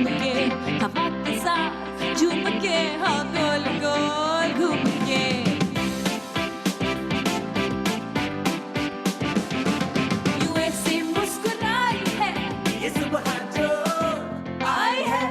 के, हवा के साथ झूम के, हाँ गोल गोल घूम के। यूं ऐसे मुस्कुराई है ये सुबह जो आई है।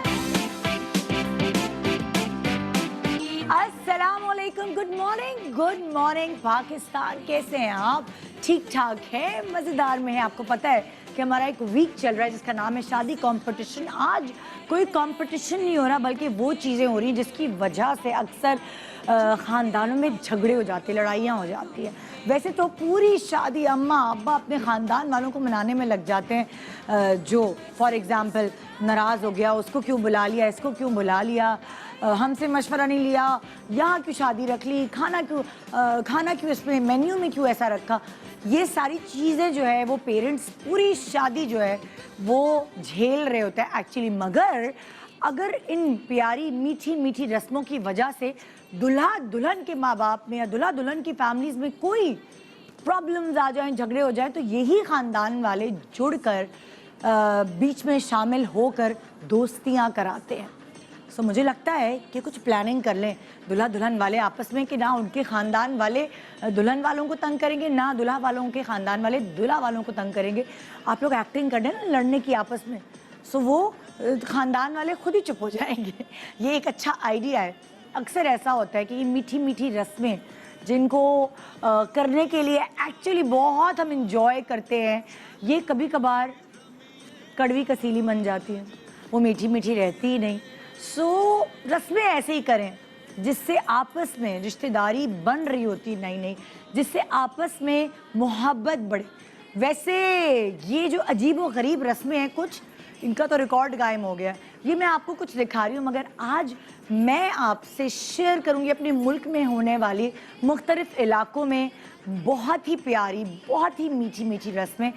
अस्सलामुअलैकुम, गुड मॉर्निंग पाकिस्तान। कैसे हैं आप? ठीक ठाक है, मज़ेदार में है। आपको पता है कि हमारा एक वीक चल रहा है जिसका नाम है शादी कंपटीशन। आज कोई कंपटीशन नहीं हो रहा बल्कि वो चीज़ें हो रही हैं जिसकी वजह से अक्सर ख़ानदानों में झगड़े हो जाते हैं, लड़ाइयाँ हो जाती हैं। वैसे तो पूरी शादी अम्मा अब्बा अपने ख़ानदान वालों को मनाने में लग जाते हैं। जो फॉर एग्ज़ाम्पल नाराज़ हो गया, उसको क्यों बुला लिया, इसको क्यों बुला लिया, हमसे मशवरा नहीं लिया, यहाँ क्यों शादी रख ली, खाना क्यों इसमें मेन्यू में क्यों ऐसा रखा। ये सारी चीज़ें जो है वो पेरेंट्स पूरी शादी जो है वो झेल रहे होते हैं एक्चुअली। मगर अगर इन प्यारी मीठी मीठी रस्मों की वजह से दुल्हा दुल्हन के माँ बाप में या दुल्हा दुल्हन की फैमिलीज़ में कोई प्रॉब्लम्स आ जाएं, झगड़े हो जाएं, तो यही ख़ानदान वाले जुड़कर बीच में शामिल होकर दोस्तियाँ कराते हैं। सो मुझे लगता है कि कुछ प्लानिंग कर लें दुल्हा दुल्हन वाले आपस में कि ना उनके ख़ानदान वाले दुल्हन वालों को तंग करेंगे, ना दुल्हा वालों के ख़ानदान वाले दुल्हा वालों को तंग करेंगे। आप लोग एक्टिंग कर दें ना लड़ने की आपस में, सो वो ख़ानदान वाले खुद ही चुप हो जाएंगे। ये एक अच्छा आइडिया है। अक्सर ऐसा होता है कि ये मीठी मीठी रस्में जिनको करने के लिए एक्चुअली बहुत हम इंजॉय करते हैं, ये कभी कभार कड़वी कसीली बन जाती हैं, वो मीठी मीठी रहती ही नहीं। सो रस्में ऐसे ही करें जिससे आपस में रिश्तेदारी बन रही होती नई नई, जिससे आपस में मोहब्बत बढ़े। वैसे ये जो अजीब व गरीब रस्में हैं, कुछ इनका तो रिकॉर्ड कायम हो गया है। ये मैं आपको कुछ दिखा रही हूँ, मगर आज मैं आपसे शेयर करूँगी अपने मुल्क में होने वाली मुख्तलिफ इलाकों में बहुत ही प्यारी, बहुत ही मीठी मीठी रस्में।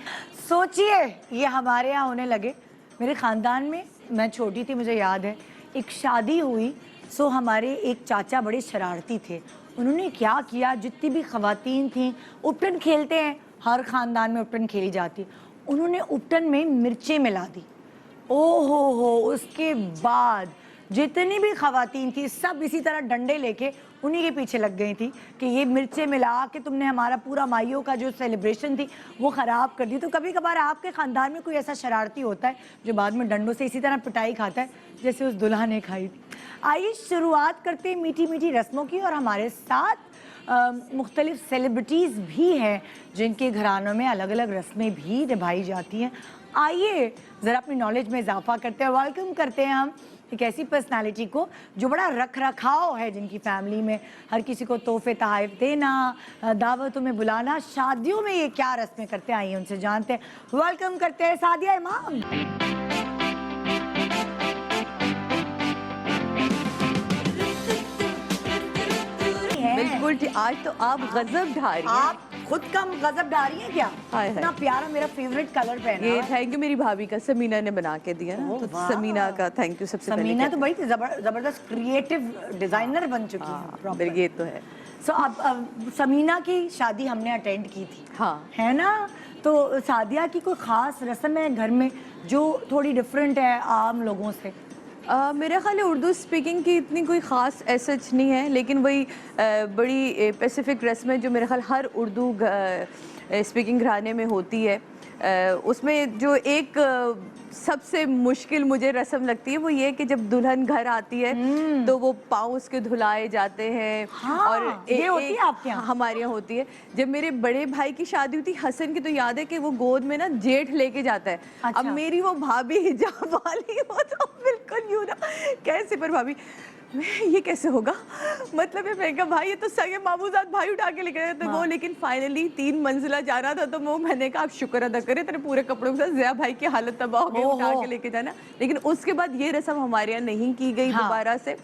सोचिए ये हमारे यहाँ होने लगे। मेरे ख़ानदान में मैं छोटी थी, मुझे याद है, एक शादी हुई। सो हमारे एक चाचा बड़े शरारती थे। उन्होंने क्या किया, जितनी भी ख़वातीन थीं, उपटन खेलते हैं, हर ख़ानदान में उपटन खेली जाती, उन्होंने उपटन में मिर्चें मिला दी। ओहो हो, उसके बाद जितनी भी ख़वातीन थी सब इसी तरह डंडे लेके उन्हीं के पीछे लग गई थी कि ये मिर्चें मिला के तुमने हमारा पूरा माइयों का जो सेलिब्रेशन थी वो ख़राब कर दी। तो कभी कभार आपके ख़ानदान में कोई ऐसा शरारती होता है जो बाद में डंडों से इसी तरह पिटाई खाता है जैसे उस दुल्हा ने खाई थी। आइए शुरुआत करते हैं मीठी मीठी रस्मों की, और हमारे साथ मुख्तलिफ सेलिब्रिटीज़ भी हैं जिनके घरानों में अलग अलग रस्में भी निभाई जाती हैं। आइए ज़रा अपनी नॉलेज में इजाफा करते हैं। वेलकम करते हैं हम एक ऐसी पर्सनालिटी को जो बड़ा रख रखाव है, जिनकी फैमिली में हर किसी को तोहफे तोहफ़े देना, दावतों में बुलाना, शादियों में ये क्या रस्में करते हैं, आइए उनसे जानते हैं। वेलकम करते हैं सादिया इमाम। बिल्कुल, आज तो आप गजब ढा रही हैं। आप खुद कम गजब ढा रही हैं क्या? हाय इतना प्यारा मेरा फेवरेट कलर पहना ये हुआ है। थैंक यू मेरी भाभी का, समीना ने बना के दिया ना, तो वाह। समीना का थैंक यू सबसे पहले। समीना तो बड़ी जबरदस्त क्रिएटिव डिजाइनर बन चुकी है प्रॉपर। ये तो है। सो अब समीना की शादी हमने अटेंड की थी, हाँ है ना? तो सादिया की कोई ख़ास रस्म है घर में जो थोड़ी डिफरेंट है आम लोगों से? मेरा ख्याल है उर्दू स्पीकिंग की इतनी कोई ख़ास एसच नहीं है, लेकिन वही बड़ी स्पेसिफिक रस्म है जो मेरा ख्याल हर उर्दू स्पीकिंग घराने में होती है। उसमें जो एक सबसे मुश्किल मुझे रस्म लगती है वो ये कि जब दुल्हन घर आती है तो वो पाँव उसके धुलाए जाते हैं। हाँ, और ये होती है आपके यहाँ? हमारे यहाँ होती है। जब मेरे बड़े भाई की शादी हुई थी हसन की, तो याद है कि वो गोद में ना जेठ लेके जाता है। अच्छा। अब मेरी वो भाभी हिजाब वाली हो तो बिल्कुल यूँ ना कैसे, पर भाभी ये कैसे होगा, मतलब है मैं कहा भाई ये तो सगे मामूजात भाई उठा के लेके गए थे वो, लेकिन फाइनली 3 मंजिला जा रहा था तो वो मैंने कहा आप शुक्र अदा करें तेरे पूरे कपड़ों के साथ ज़िया भाई की हालत तबाह हो गई, उठा के लेके जाना। लेकिन उसके बाद ये रस्म हमारे यहाँ नहीं की गई दोबारा से।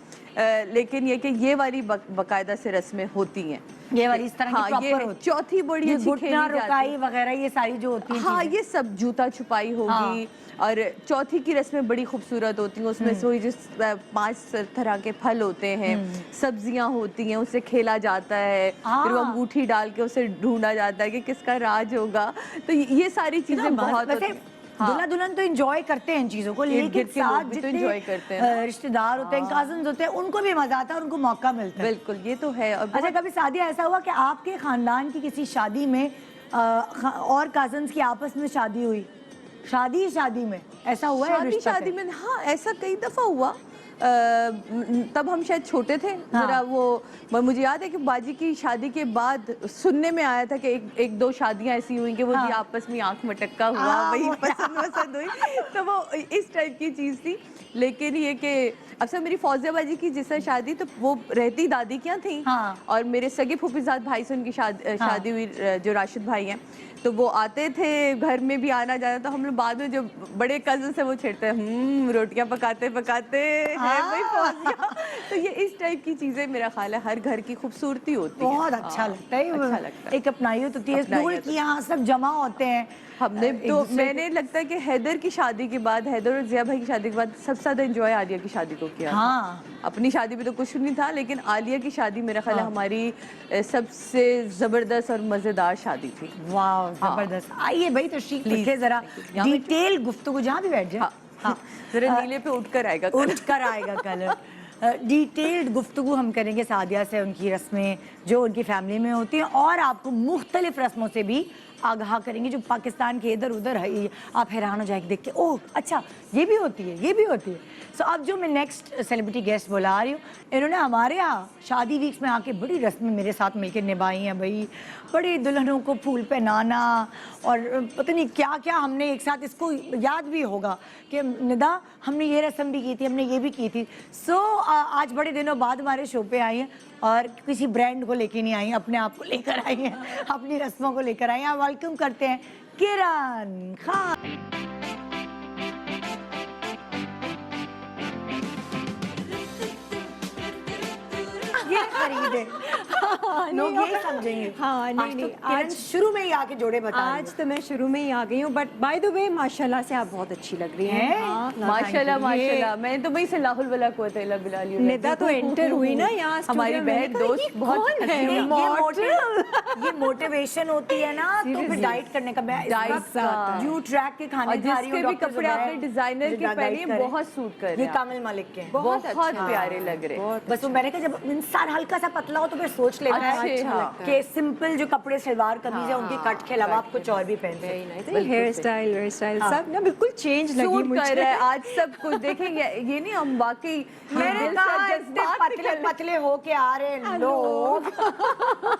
लेकिन ये कि ये वाली बाकायदा से रस्में होती हैं, ये वाली इस तरह की प्रॉपर ये होती चौथी बड़ी अच्छी खेली जाती रुकाई वगैरह ये सारी जो होती है। हाँ, ये सब जूता छुपाई होगी। और चौथी की रस्में बड़ी खूबसूरत होती हैं। उसमें से जिस 5 तरह के फल होते हैं, सब्जियां होती हैं, उसे खेला जाता है, फिर वो अंगूठी डाल के उसे ढूंढा जाता है कि किसका राज होगा। तो ये सारी चीजें बहुत दूल्हा दुल्हन तो एंजॉय करते हैं इन चीजों को, लेकिन गिर्द के लोग साथ भी तो जितने enjoy करते हैं रिश्तेदार होते हैं, कजन्स होते हैं, उनको भी मजा आता है, उनको मौका मिलता है। बिल्कुल, ये तो है। और अच्छा, कभी शादी ऐसा हुआ कि आपके खानदान की किसी शादी में और कजन्स की आपस में शादी हुई, शादी में ऐसा हुआ है? शादी में हाँ, ऐसा कई दफा हुआ। तब हम शायद छोटे थे जरा, वो मुझे याद है कि बाजी की शादी के बाद सुनने में आया था कि एक दो शादियां ऐसी हुई कि वो जी आपस में आंख मटक्का हुआ, वही पसंद हुई, तो वो इस टाइप की चीज थी। लेकिन ये कि अक्सर मेरी फौजिया बाजी की जिससे शादी, तो वो रहती दादी क्या थी, और मेरे सगे फूफीजाद भाई से उनकी शादी हुई, जो राशिद भाई हैं, तो वो आते थे, घर में भी आना जाना, तो हम लोग बाद में जो बड़े कजन से वो छेड़ते हैं, रोटियां पकाते है भाई फौजिया। तो ये इस टाइप की चीजें मेरा ख्याल है हर घर की खूबसूरती होती है। बहुत अच्छा लगता है, अच्छा लगता है। एक अपनाइयत होती है, दूर की यहाँ सब जमा होते हैं। हमने तो मैंने लगता है कि हैदर की शादी के बाद, हैदर और जिया भाई की शादी के बाद सबसे ज्यादा एंजॉय आलिया की शादी को किया। हाँ, अपनी शादी में तो कुछ नहीं था, लेकिन आलिया की शादी मेरा ख्याल है हमारी सबसे जबरदस्त और मजेदार शादी थी। वाह, जबरदस्त। आइए भाई, तशरीफ रखिए, जरा डिटेल गुफ्तगू, जहाँ भी बैठ जाए। हाँ, जरा नीले पे उठकर आएगा कलर। डिटेल्ड गुफ्तगू हम करेंगे सादिया से, उनकी रस्में जो उनकी फैमिली में होती हैं, और आपको मुख्तलिफ रस्मों से भी आगाह करेंगे जो पाकिस्तान के इधर उधर है, आप हैरान हो जाएंगे देख के, ओह अच्छा ये भी होती है। सो अब जो मैं नेक्स्ट सेलिब्रिटी गेस्ट बुला रही हूँ, इन्होंने हमारे यहाँ शादी वीक्स में आके बड़ी रस्में मेरे साथ मिलकर निभाई हैं भाई। बड़ी दुल्हनों को फूल पहनाना और पता नहीं क्या क्या, हमने एक साथ, इसको याद भी होगा कि निदा हमने ये रस्म भी की थी, हमने ये भी की थी। सो आज बड़े दिनों बाद हमारे शो पे आई हैं, और किसी ब्रांड को लेके नहीं आई हैं, अपने आप को लेकर आई हैं, अपनी रस्मों को लेकर आई हैं। वेलकम करते हैं किरण खान। ये खरीदे लोग यही समझेंगे। हाँ, नहीं, आज शुरू में ही आके जोड़े बता रही आज तो मैं शुरू में ही आ गई हूँ, बट बाय द वे माशाल्लाह से आप बहुत अच्छी लग रही हैं। माशाल्लाह माशाल्लाह, मैं तो वही से लाहुल वला कुव्वत इल्ला बिल्लाह। निदा तो एंटर हुई ना यहाँ, हमारी बहन दोस्त बहुत ये मोटिवेशन होती है ना, तो फिर डाइट करने का, यू ट्रैक के खाने खा रही हूँ, जिसके भी कपड़े आपने डिजाइनर के पहने बहुत सूट कर रहे हैं। ये कामिल मलिक के बहुत प्यारे लग रहे हैं। बस वो मैंने कहा जब इंसान हल्का सा पतला हो तो फिर सोच लेता है कि सिंपल जो कपड़े सलवार कमीज है उनके कट के अलावा आप कुछ और भी पहनते हैं। हेयर स्टाइल सब ना बिल्कुल चेंज लगी सूट कर मुझे। रहा है आज सब कुछ। देखेंगे ये नहीं, हम बाकी मैंने कहा इतने पतले पतले होके आ रहे हैं लोग।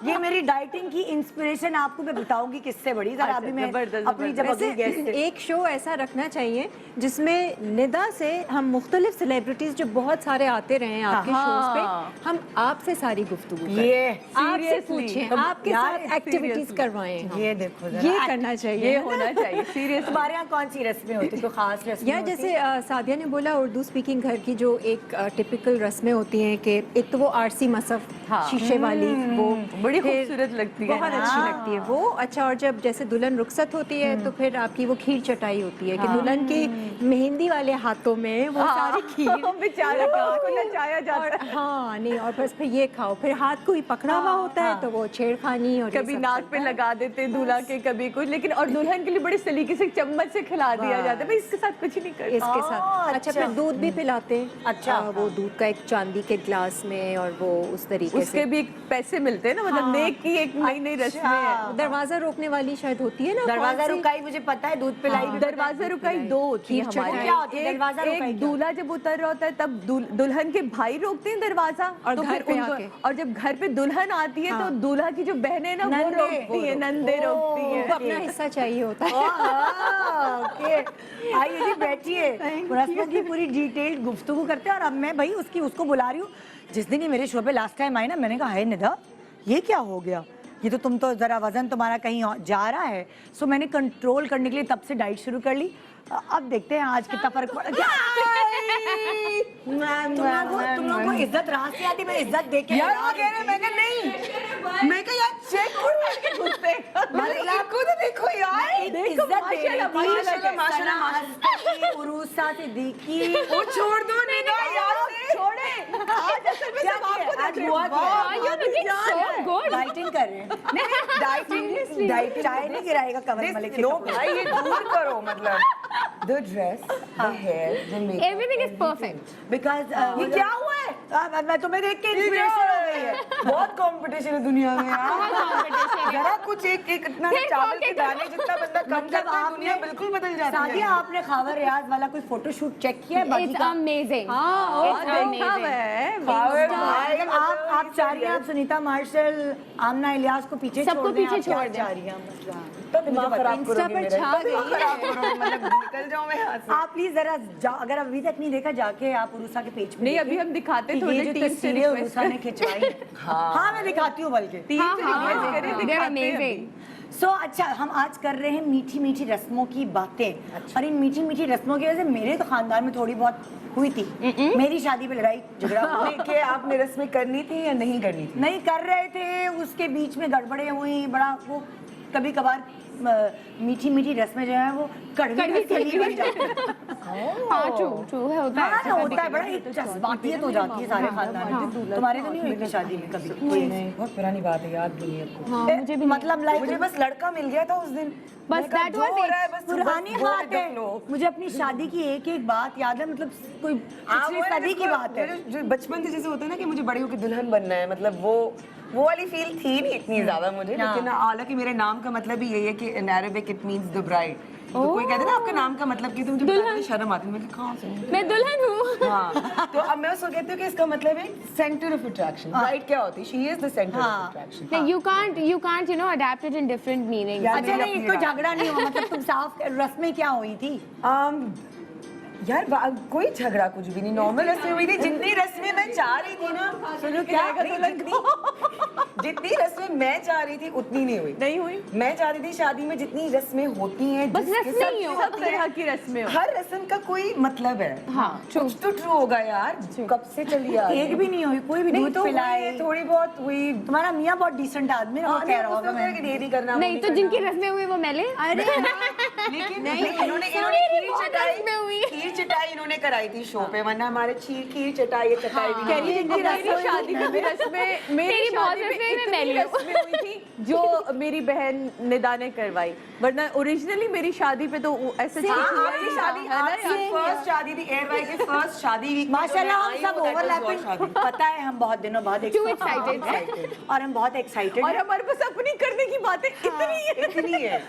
ये मेरी डाइटिंग की इंस्पिरेशन आपको मैं बताऊंगी किससे बड़ी। जरा अभी मैं अपनी जब अगली गेस्ट एक शो ऐसा रखना चाहिए जिसमें निदा से हम मुख्तलिफ सेलिब्रिटीज जो बहुत सारे आते रहे हैं आपके शोज पे, हम आपसे सारी गुफ्तगू करें, ये आपसे पूछें, आपके साथ एक्टिविटीज करवाएं। ये देखो ये करना चाहिए, ये होना चाहिए सीरियस। तुम्हारे यहाँ कौन सी रस्में होती है, खास रस्में? या जैसे सादिया ने बोला, उर्दू स्पीकिंग घर की जो एक टिपिकल रस्में होती हैं कि एक तो वो आरसी मसफ शीशे वाली, वो बड़ी खूबसूरत लगती है, बहुत अच्छी लगती है वो। अच्छा, और जब जैसे दुल्हन रुखसत होती है तो फिर आपकी वो खीर चटाई होती है कि दुल्हन की मेहंदी वाले हाथों में वो सारी खीर बेचारा को नचाया जाता है। हाँ नहीं, और बस फिर ये खाओ, फिर हाथ को ही पकड़ा हुआ होता है तो वो छेड़खानी, और कभी नाक पे लगा देते दूल्हा के, कभी कुछ, लेकिन और दुल्हन के लिए बड़े सलीके से चम्मच से खिला दिया जाता है। भाई इसके साथ कुछ नहीं करते इसके साथ। अच्छा, फिर दूध भी पिलाते हैं। अच्छा, वो दूध का एक चांदी के ग्लास में, और वो उस तरीके उसके से भी पैसे मिलते हैं ना, मतलब नेक की एक नई नई रस्में हैं। दरवाजा रोकने वाली शायद होती है ना, दरवाजा रुकाई मुझे पता है, दूध पिलाई भी। दरवाजा रुकाई दो होती है हमारे। क्या होती है दरवाजा रुकाई? एक दूल्हा जब उतर रहा होता है तब दुल्हन के भाई रोकते हैं दरवाजा, और तो घर फिर पे उनको, आके। और जब घर पे दुल्हन आती है तो दूल्हा की जो बहनें ना वो रोकती है, नंदे रोकती है। उनको अपना हिस्सा चाहिए होता है। ओके, आइए जी बैठिए, रस्मों की पूरी डिटेल्ड गुफ्तगू करते हैं। और अब मैं भाई उसको बुला रही हूँ। जिस दिन ही मेरे शो पे लास्ट टाइम आई ना, मैंने कहा है निदा ये क्या हो गया, ये तो तुम तो जरा वजन तुम्हारा कहीं जा रहा है। सो मैंने कंट्रोल करने के लिए तब से डाइट शुरू कर ली। अब देखते हैं आज कितना फर्क पड़ा। तुम लोगों को इज्जत राह से आती, मैं इज्जत दे के यार कह रहे, मैं कहा नहीं, मैं कहा यार चेक मतलब खुद देखो यार, इज्जत दे रही थी। माशाल्लाह उरूसा सिद्दीकी, वो छोड़ दो निदा यार, छोड़े। आज असल में सब आपको आज हुआ क्या, डाइटिंग कर रहे हैं। नहीं डाइटिंग चाय नहीं गिराएगा कमल मलिक के कपड़े। भाई ये दूर करो, मतलब the dress, the hair, the makeup. Everything is perfect. Because ये क्या हुआ है? मैं तुम्हें देख के इंस्पिरेशन हो गई है। बहुत कंपटीशन है दुनिया में यार। बहुत competition है। जरा कुछ एक इतना फिर चावल के pocket- दाने जितना बंदा कम मतलब करता है आपने दुनिया बिल्कुल बदल जाती है। सादिया आपने खावर रियाज वाला कोई फोटोशूट चेक किया है बाकी It's का? amazing. हाँ It's देखा amazing. है खावर मतलब भाई, आप चाह रही हैं आप सुनीता मार्शल आमना इलियास को पीछे सबको छोड़ दें, पीछे आप क्या छोड़ दें। चाह रही हैं मतलब? तो दिमाग खराब इंस्टा करोगे पर मेरा। छा गई दिमाग खराब करोगे, मतलब निकल जाओ मैं यहाँ से। आप प्लीज जरा अगर अभी तक नहीं देखा जाके आप उरुसा के पेज पे नहीं, देखें अभी हम दिखाते कि थोड़ी ये जो टीम से तस्वीरें request उरुसा ने खिंचवाई हैं। हाँ मैं दिखाती हूँ बल्कि तीन हाँ, से हाँ, request करें, they're दिखाते हैं amazing. सो अच्छा हम आज कर रहे हैं मीठी मीठी रस्मों की बातें और इन मीठी मीठी रस्मों की वजह से मेरे तो खानदान में थोड़ी बहुत हुई थी। मेरी शादी पे लड़ाई झगड़ा हुआ। कि आपने रस्में करनी थी या नहीं करनी थी? नहीं कर रहे थे, उसके बीच में गड़बड़े हुई, बड़ा वो कभी कभार मीठी मीठी रस्में जो है वो कड़वी कड़वी बन जाती हैं। हाँ, true है, होता हाँ है। ना होता है, बड़ा एक जज्बातियत हो जाती है सारे खानदान में। तुम्हारे तो नहीं हुई क्या शादी में कभी? नहीं, बहुत पुरानी बात है, याद भी नहीं है आपको। हाँ, मुझे भी मतलब लाइक मुझे बस लड़का मिल गया था उस दिन। बस मैंने कहा, that जो was हो it. रहा है बस पुरानी बस बात देख है। लो। मुझे अपनी शादी की एक एक बात याद है, मतलब कोई हाँ, पिछली वो है सदी की जिसको- बात है। जो बचपन से जैसे होता है ना कि मुझे बड़ी होकर दुल्हन बनना है, मतलब वो वाली फील थी नहीं इतनी ज्यादा मुझे। हाँ। लेकिन हालांकि मेरे नाम का मतलब ही यही है कि in Arabic it means the bride. तो कोई कहते हैं ना आपका नाम का मतलब की, तो मुझे बताने में शर्म आती है। मैं कहाँ से? मैं दुल्हन हूँ। हाँ, तो अब मैं उसको कहती हूँ कि इसका मतलब है सेंटर ऑफ अट्रैक्शन। ब्राइड क्या होती है? She is the centre of attraction. No, you can't adapt it in different meanings. Yeah. अच्छा नहीं, अपनी कोई बात। झगड़ा नहीं हुआ, मतलब तुम साफ रस्में क्या हुई थी? यार कोई झगड़ा कुछ भी नहीं, नॉर्मल रस्में हुई थी। जितनी रस्में मैं चाह रही थी ना, सुनो क्या जितनी रस्में मैं चाह रही थी उतनी नहीं हुई। नहीं हुई। मैं चाह रही थी शादी में जितनी रस्में होती हैं, बस जिसके रस्में साथ ही हो। सब तरह की रस्में हो। हर रस्म का कोई मतलब है। हाँ, कुछ तो ट्रू होगा यार, कब से चली आ रही है। एक भी नहीं हुई, कोई भी नहीं दूध तो पिलाए? हुई, थोड़ी बहुत हुई। तुम्हारा मियाँ बहुत डिसेंट आदमी है, वो कह रहा होगा मैं ये नहीं करना, वो नहीं तो करना। जिनकी रस्में हुई वो मैले। लेकिन इन्होंने मेरी बहुत रस्में हुई। खीर चटाई इन्होंने कराई थी शो पे, वरना हमारे खीर चटाई ये चटाई भी नहीं हुई। मेरी शादी में भी रस्में, मेरी तेरी बहुत शादी में रस्में में इतनी मैली हूँ। रस्में हुई थी जो मेरी बहन निदा ने करवाई, वरना ओरिजिनली मेरी शादी पे तो ऐसे आपकी शादी आपकी फर्स्ट शादी थी, एयरवाई की फर्स्ट शादी वीक में माशाल्लाह जो हम मैं सब आई हूँ, that was ओवरलैपिंग your शादी। पता है, हम बहुत दिनों बाद Too excited. और हम बहुत एक्साइटेड और हमारे पास अपनी करने की बातें इतनी है। इतनी है।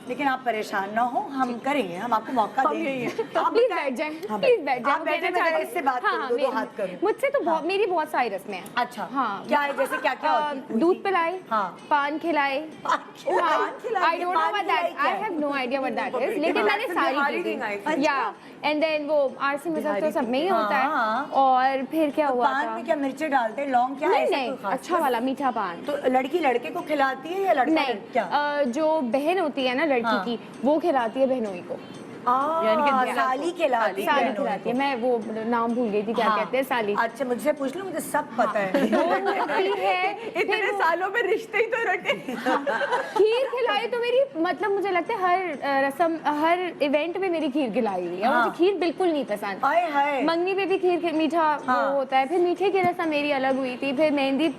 लेकिन आप परेशान ना हो, हम करेंगे, हम आपको मौका हम देंगे। यही आप प्लीज बताएं। बैठ जाए, हाँ, प्लीज बैठ जाए। आप बैठे, मैं जरा इससे बात करूं, दो हाथ करूं। मुझसे तो बहुत, मेरी बहुत सारी रस्में हैं। अच्छा हाँ। क्या है, जैसे क्या क्या होती है? दूध पिलाए, हाँ। पान खिलाए। खिलाए? I don't know what paan that, खिलाए आई क्या? Have no idea what that is, लेकिन मैंने सारी बिहारी की thing, I थी। think. या एंड देन वो आरसी मज़हब तो सब में ही होता हाँ। है। और फिर क्या हुआ पान था? में क्या मिर्ची डालते हैं, लौंग क्या है, नहीं ऐसा नहीं, कोई खास? अच्छा वाला मीठा पान। तो लड़की लड़के को खिलाती है या लड़का नहीं, क्या? जो बहन होती है ना लड़की हाँ। की, वो खिलाती है बहनोई को। यानी कि साली खिलाती है साली बहनों खिलाती है। को। मैं वो नाम भूल गई थी, क्या हाँ। कहते हैं, साली। अच्छा मुझसे पूछ लो, मुझे सब पता है। वो होती है। इतने सालों में रिश्ते ही तो रटे। खीर खिलाई तो मेरी, मतलब मुझे लगता है हर रस्म, हर इवेंट में मेरी खीर खिलाई हुई है। हाँ। मुझे खीर बिल्कुल नहीं पसंद। हाय हाय। मंगनी पे भी खीर मीठा हाँ। वो होता है। फिर मीठे की रस्म मेरी अलग हुई थी। फिर मेहंदी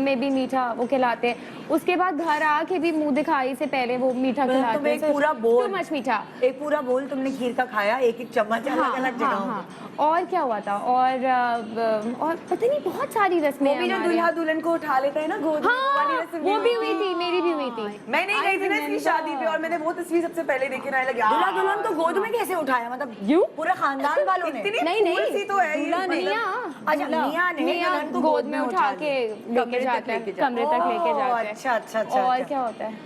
में भी मीठा वो खिलाते हैं। उसके बाद घर आके भी मुंह दिखाई से पहले वो मीठा खिलाते तुम्हें हैं। एक पूरा बोल, टू मच मीठा। एक पूरा बोल तुमने खीर का खाया, एक एक चम्मच अलग अलग जगहों पे। और क्या हुआ था? और पता नहीं, बहुत सारी रस्में वो भी जो हमारे दूल्हा यहाँ। दुल्हन को उठा लेता है ना गोद में, हाँ, वाली रस्म वो भी हुई थी, मेरी भी हुई थी। मैं नहीं गई थी ना इसकी शादी पे, और मैंने वो तस्वीर सबसे पहले देखी ना, लगी दूल्हा दुल्हन को गोद में कैसे उठाया, मतलब यूं? पूरे खानदान वालों ने? इतनी नहीं, नहीं, फूल सी तो है ये, दूल्हा नहीं, मतलब- मियाँ। अच्छा मियाँ ने मियाँ दुल्हन को गोद में उठा के लेके कमरे तक जाता है, लेके जाता है। कमरे तक लेके ओह, जाता है। अच्छा, अच्छा, अच्छा, और अच्छा। क्या होता है?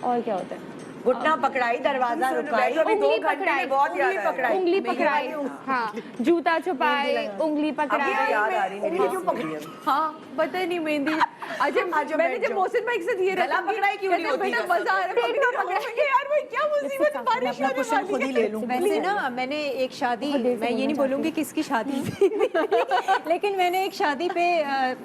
और क्या होता है? घुटना पकड़ाई, दरवाजा सुनो, रुकाई, बैठो, अभी दो उंगली घंटे पकड़ाई, में बहुत याद आया। पकड़ाई। उंगली मेरी पकड़ाई, वाली हाँ, जूता छुपाए, उंगली अभी पकड़ाई। याद आ रही मेरी उंगली क्यों रस्म। हाँ पता नहीं मेहंदी। अच्छा मैंने जब मोहसिन भाई से ये गला पकड़ाई क्यों नहीं होती? बेटा मजा आ रहा है, यार भाई क्या मुसीबत, बारिश अपना होने क्वेश्चन खुद ही ले लूं। वैसे ना मैंने एक शादी, मैं ये नहीं बोलूँगी किसकी शादी थी, लेकिन मैंने एक शादी पे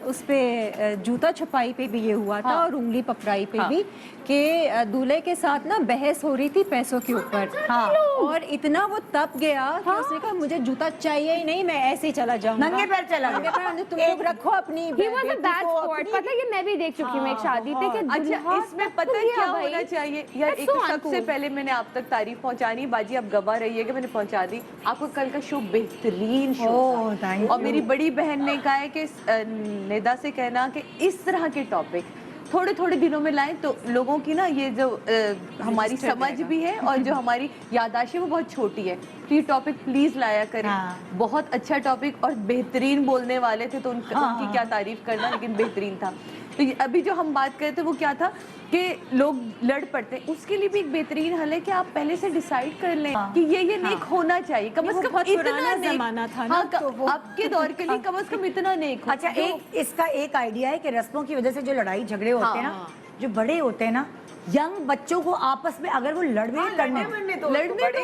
उस पे जूता छुपाई पे भी ये हुआ था, और उंगली पकड़ाई पे भी, कि दूल्हे के साथ ना बहस हो रही थी पैसों के ऊपर। हाँ। और इतना वो तप गया कि उसने कहा मुझे जूता चाहिए ही नहीं, मैं ऐसे ही चला जाऊंगा। नंगे पैर चला नंगे गया। पैर, तुम लोग रखो अपनी He was a बेटी bad को, sport, अपनी पता है कि मैं भी देख चुकी हूँ एक शादी पे कि अच्छा, दुल्हा इसमें तक पता तो है गया क्या भाई। होना चाहिए यार? That's एक so तो सबसे uncool. पहले मैंने आप तक तारीफ पहुंचानी, बाजी आप गवाह रहिए कि मैंने पहुंचा दी आपको। कल का शो बेहतरीन शो ओह, था। thank और मेरी बड़ी बहन ने कहा है कि निदा से कहना कि इस तरह के टॉपिक थोड़े थोड़े दिनों में लाएं तो लोगों की ना ये जो हमारी समझ भी है और जो हमारी याददाश्त है वो बहुत छोटी है, तो ये टॉपिक प्लीज लाया करें। हाँ। बहुत अच्छा टॉपिक और बेहतरीन बोलने वाले थे, तो उनकी क्या तारीफ करना, लेकिन बेहतरीन था। तो अभी जो हम बात कर रहे थे वो क्या था कि लोग लड़ पड़ते हैं, उसके लिए भी एक बेहतरीन हल है कि आप पहले से डिसाइड कर लें कि ये नेक होना चाहिए, कम से कम बहुत इतना पुराना नेक। जमाना था ना, हाँ, तो वो- आपके दौर के लिए कम से कम इतना नेक हो। अच्छा, एक इसका एक आइडिया है कि रस्मों की वजह से जो लड़ाई झगड़े होते हैं ना, जो बड़े होते हैं ना, यंग बच्चों को आपस में अगर वो लड़ने करने लड़ने जो दो, बड़े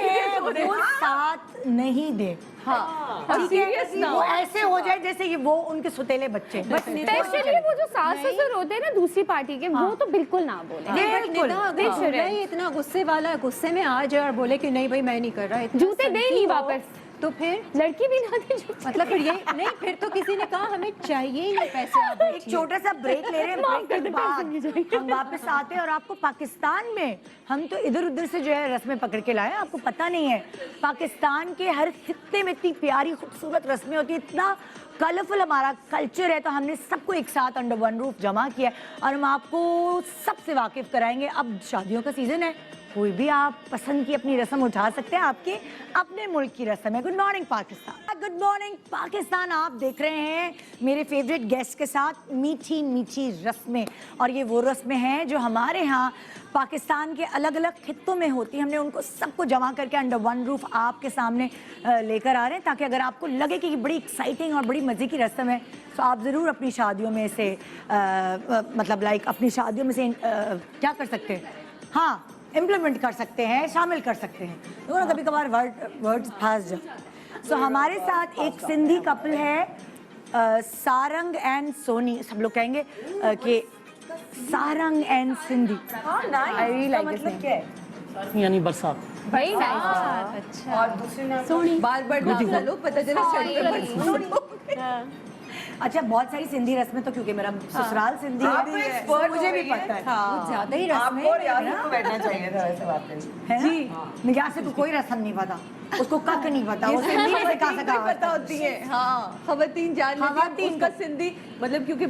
हैं वो साथ नहीं दे। हाँ, और ठीक है? सीरियस ना वो हो। ऐसे हो जाए जैसे कि वो उनके सुतेले बच्चे। बस स्पेशली वो जो सास ससुर होते हैं ना दूसरी पार्टी के, वो तो बिल्कुल ना बोले। बिल्कुल। निदा अगर दूल्हा ही इतना गुस्से वाला, गुस्से में आ जाए और बोले कि नहीं भाई मैं नहीं कर रहा, इतना जूते दे ही सनकी नहीं हो, वापस। तो फिर लड़की भी ना दे जूते। मतलब फिर ये नहीं, फिर तो किसी ने कहा हमें चाहिए ही पैसे, आप एक बैठिए। छोटा सा ब्रेक ले रहे हैं, ब्रेक के बाद हम वापस आते हैं और आपको पाकिस्तान में हम तो इधर उधर से जो है रस्में पकड़ के लाए हैं, आपको पता नहीं है पाकिस्तान के हर खित्ते में इतनी प्यारी खूबसूरत रस्में होती है, इतना कलरफुल हमारा कल्चर है, तो हमने सबको एक साथ अंडर वन रूफ जमा किया है और हम आपको सबसे वाकिफ कराएंगे। अब शादियों का सीजन है, कोई भी आप पसंद की अपनी रस्म उठा सकते हैं, आपके अपने मुल्क की रस्म है। Good morning Pakistan, good morning Pakistan. आप देख रहे हैं मेरे फेवरेट गेस्ट के साथ मीठी मीठी रस्में, और ये वो रस्में हैं जो हमारे यहाँ पाकिस्तान के अलग अलग खित्तों में होती हैं। हमने उनको सबको जमा करके अंडर वन रूफ आपके सामने लेकर आ रहे हैं, ताकि अगर आपको लगे कि ये बड़ी एक्साइटिंग और बड़ी मज़े की रस्म है तो आप ज़रूर अपनी शादियों में से मतलब लाइक अपनी शादियों में से क्या कर सकते हैं, हाँ इम्प्लीमेंट कर सकते हैं, शामिल कर सकते हैं। तो ना कभी कभार वर्ड्स फंस जाए। सो हमारे साथ एक सिंधी कपल है, सारंग एंड सोनी, सब लोग कहेंगे कि Sarang and Sindhi. I really like this मतलब name. क्या है? यानी बरसात। Very nice. और दूसरे नाम बार बार नाम ना लो, पता चले सर अच्छा, बहुत सारी सिंधी रस्में तो क्योंकि मेरा ससुराल सिंधी आप तो है, expert तो मुझे हो भी गई हैं। पता है। हाँ। ज्यादा ही आपको रस्में और यासिर को बैठना चाहिए था वैसे बात करें। है ना? निगाह को कोई रस्म नहीं पता, उसको कक नहीं पता, वो सिंधी में सिखा सका। पता होती है, हाँ खवातीन जान लेती हैं, खवातीन उसका सिंधी मतलब क्योंकि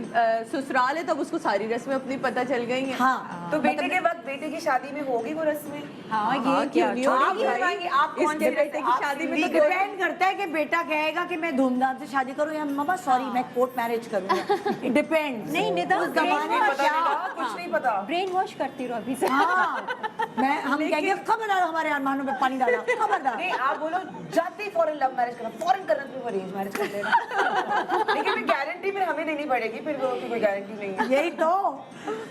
ससुराल है, तब उसको सारी रस्में अपनी पता चल गई हैं। हाँ, तो बेटे के वक्त बेटे की शादी में होगी वो रस्में? हाँ, ये क्यों नहीं आप होगी भाई? बताइए, आप कौन इसके सी बेटे की आप शादी में सिंधी तो डिपेंड करता है कि बेटा कहेगा कि मैं धूमधाम से शादी करूं या मम्मा सॉरी मैं कोर्ट मैरिज करूंगा। It depends. नहीं, निदा, उस जमाने में पता क्या नहीं, कुछ नहीं पता। ब्रेन वॉश करती रहो अभी से। हाँ, हम कहेंगे खबरदार हमारे अरमानों में पानी डाला, खबरदार। नहीं, आप बोलो जाते ही फॉरेन लव मैरिज करना, फॉरेन करना तो अरेंज मैरिज कर देना। लेकिन फिर गारंटी फिर हमें देनी पड़ेगी, फिर वो की कोई गारंटी नहीं है। यही तो।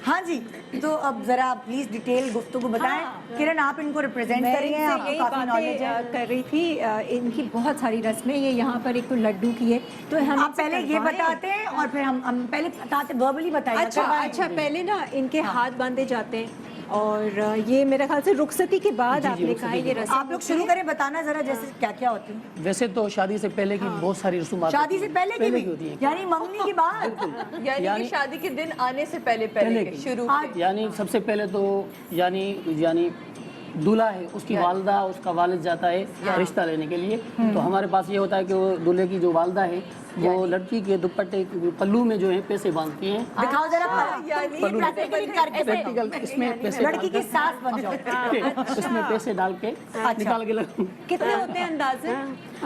हाँ जी, तो अब जरा प्लीज डिटेल गुफ्तगू बताएं। किरण, आप इनको रिप्रेजेंट कर रही हैं, मैं आपको यही काफी नॉलेज है। बातें कर रही थी। इनकी बहुत सारी रस्में, ये यहाँ पर एक तो लड्डू की है, तो हम आप पहले ये बताते हैं और फिर हम पहले बताते, वर्बली बताइए। अच्छा अच्छा, पहले ना इनके हाथ बांधे जाते हैं, और ये मेरे ख्याल से रुखसती के बाद आपने कहा है ये रस्म। आप लोग शुरू करें बताना जरा, जैसे क्या क्या होती है वैसे तो शादी से पहले की बहुत सारी रसूमात शादी से पहले की होती भी, है। यानी मंगनी की बात। यानी कि शादी के दिन आने से पहले पहले के की। शुरू आज यानी सबसे पहले तो यानी दूल्हा है, उसकी वालदा उसका वालिद जाता है रिश्ता लेने के लिए। तो हमारे पास ये होता है कि वो दूल्हे की जो वालदा है वो लड़की के दुपट्टे पल्लू में जो है पैसे बांधती हैं। दिखाओ जरा, यानी पल्लू में प्रैक्टिकली करके प्रैक्टिकल इसमें पैसे लड़की की सास बन जाओ। उसमें पैसे डाल के निकाल के कितने होते हैं अंदाजे?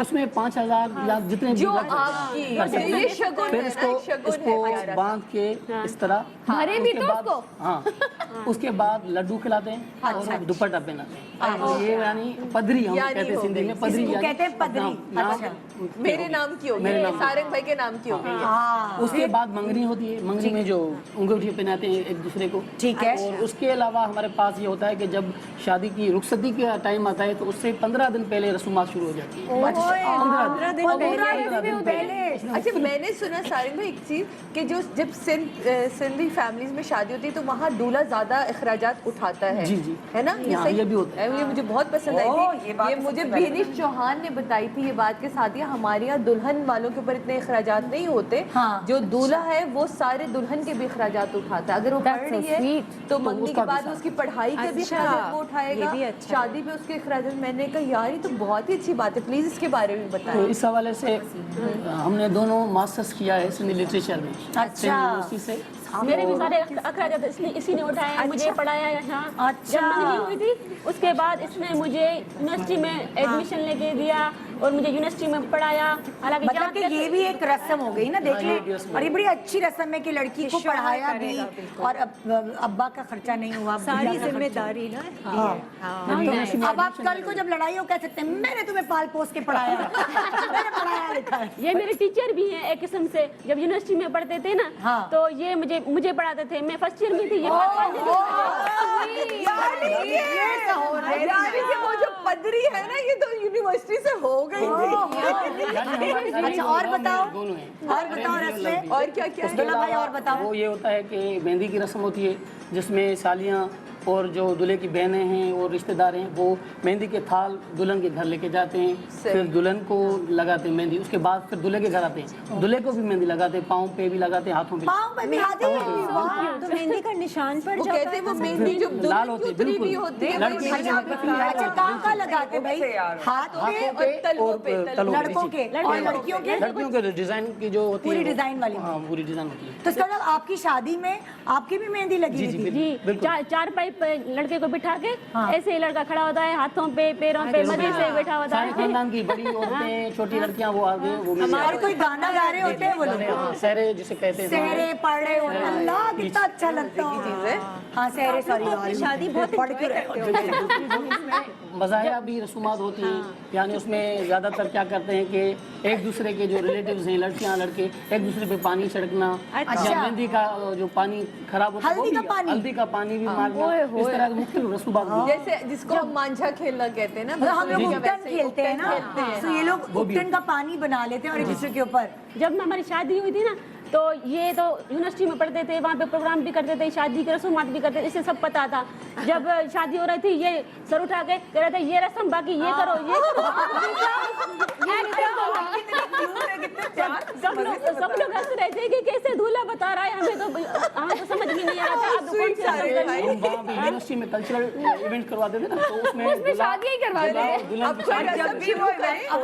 उसमें 5,000 या जितने भी जो लग सकते हैं। आपकी कर सकते हैं। ये शगुन फिर है इसको ना, शगुन इसको है प्यारा। बांध के इस तरह भरे भी उसके तो बाद- उसको? हाँ, उसके बाद लड्डू खिलाते हैं और दुपट्टा पहनाते हैं। तो ये यानी पदरी हम यानी कहते हैं हो सिंधी गई। में, पदरी इसको यानी कहते हैं पदरी। नाम अच्छा। मेरे नाम की होगी, मेरे नाम की। सारंग भाई के नाम की होगी। हाँ, उसके बाद मंगनी होती है। मंगनी में जो अंगूठी पहनाते हैं एक दूसरे को। ठीक है। और उसके अलावा हमारे पास ये होता है कि जब शादी की रुखसती का टाइम आता है तो उससे 15 दिन पहले रसूमात शुरू हो जाती है। 15 दिन पहले। अच्छा, मैंने सुना सारंग भाई एक चीज कि जो जब सिंधी फैमिलीज में शादी होती है तो वहाँ दूल्हा ज्यादा अखराजात उठाता है। जी, जी। है ना? यहाँ सही ये भी होता है। ये मुझे बहुत पसंद आई ओह, थी। ये बात ये तो मुझे सबसे पहले बीनिश चौहान ने बताई थी ये बात के साथ ही है हमारे यहाँ दुल्हन वालों के ऊपर इतने अखराजात नहीं होते। हाँ। जो दूल्हा है वो सारे दुल्हन के भी अखराजात उठाता है। अगर वो पढ़ रही है तो मंगनी के बाद उसकी पढ़ाई के भी अखराजात वो उठाएगा, शादी पे उसके अखराजात। मैंने कहा यार ये तो बहुत ही अच्छी बात है, प्लीज इसके बारे में बताएं। तो इस हवाले से हमने दोनों मास्टर्स किया है सिंधी लिटरेचर में, सिंध यूनिवर्सिटी से। मेरे भी सारे अखराजात इसी ने उठाए, मुझे पढ़ाया यहाँ। अच्छा। जब मंगनी हुई थी उसके बाद इसने मुझे यूनिवर्सिटी में एडमिशन लेके दिया और मुझे यूनिवर्सिटी में पढ़ाया। हालांकि मतलब कि ये भी एक रस्म हो गई ना, देख ले। और ये बड़ी अच्छी रस्म है कि लड़की को पढ़ाया भी और अब्बा का खर्चा नहीं हुआ, सारी जिम्मेदारी ना। अब आप कल को जब लड़ाई हो कह सकते हैं मैंने तुम्हें पाल पोस के पढ़ाया मैंने पढ़ाया लिखा है। ये मेरे टीचर भी हैं एक किस्म से। जब यूनिवर्सिटी में पढ़ते थे ना हाँ। तो ये मुझे पढ़ाते थे। मैं फर्स्ट ईयर में थी, ये यानी कि वो जो पदरी है ना ये तो यूनिवर्सिटी से हो गई थी। अच्छा और बताओ, दोनों हैं। और बताओ रस्में और क्या क्या उसके दुल्हा भाई और अलावा बताओ। वो ये होता है कि मेहंदी की रस्म होती है जिसमें सालियाँ और जो दूल्हे की बहनें हैं और रिश्तेदार हैं वो मेहंदी के थाल दुल्हन के घर लेके जाते हैं, फिर दुल्हन को लगाते हैं मेहंदी। उसके बाद फिर दूल्हे के घर आते हैं, दूल्हे को भी मेहंदी लगाते हैं, पाँव पे भी लगाते हैं, हाथों पे। पाँव पे भी हाथी तो मेहंदी का निशान पड़ वो जाता कहते हैं वो मेहंदी जो लाल दुल्हन होती की है, उतरी बिल्कुल। भी होती है लड़की वो की यहाँ जगह पे पे अच्छा कहाँ कहाँ लगाते भाई? हाथ पे हाथों और तलवों पे, तलों पे लड़कों नीचे। के और लड़कियों के लड़कियों के डिजाइन की जो होती है पूरी वो- डिजाइन वाली। हाँ पूरी डिजाइन होती है। तो इसका मतलब आपकी शादी में आपकी भी मेहंदी लगी जी हुई जी थी? जी बिल्कुल। चार पाइप लड़के को बिठा के हाँ। ऐसे ही लड़का खड़ा होता है, हाथों पे पैरों पे मजे से बैठा होता सारे है। खानदान की बड़ी औरतें छोटी लड़कियां वो आगे वो मेहंदी और कोई गाना गा रहे होते हैं वो लोग? हाँ, सहरे जिसे कहते हैं सहरे पढ़ रहे होते हैं। अल्लाह कितना अच्छा लगता है। हाँ सहरे, सॉरी शादी बहुत पढ़ के मज़ाहिया भी रसूमात होती हैं। यानी उसमें ज़्यादातर क्या करते हैं कि एक दूसरे के जो रिलेटिव्स हैं लड़कियां लड़के एक दूसरे पे पानी छिड़कना, या मेहंदी का जो पानी खराब होता है वो हल्दी भी- का पानी? हल्दी का पानी भी मारना, इस तरह के मुख्तलिफ रसूमात भी हैं। जैसे जिसको हम मांझा खेलना कहते हैं ना, मतलब हम लोग बच्चों का उपटन वैसे ही खेलते हैं ना, खेलते हैं। तो ये लोग उपटन का पानी बना लेते हैं और एक दूसरे के ऊपर। जब हमारी शादी हुई थी ना तो ये तो यूनिवर्सिटी में पढ़ते थे, वहाँ पे प्रोग्राम भी करते थे, शादी की रस्मात भी करते थे, इसे सब पता था। जब शादी हो रही थी ये सर उठा के कह रहे थे ये रस्म बाकी ये करो ये करो। सब लोग हंस रहे थे कि कैसे दूल्हा बता रहा है, हमें तो समझ में नहीं आ रहा था अब कौन सी रस्म करनी है। हम वहाँ भी यूनिवर्सिटी में कल्चरल इवेंट करवाते थे ना तो उसमें शादी ही करवाते थे। दुल्हन अब कोई रस्म शुरू होता है, अब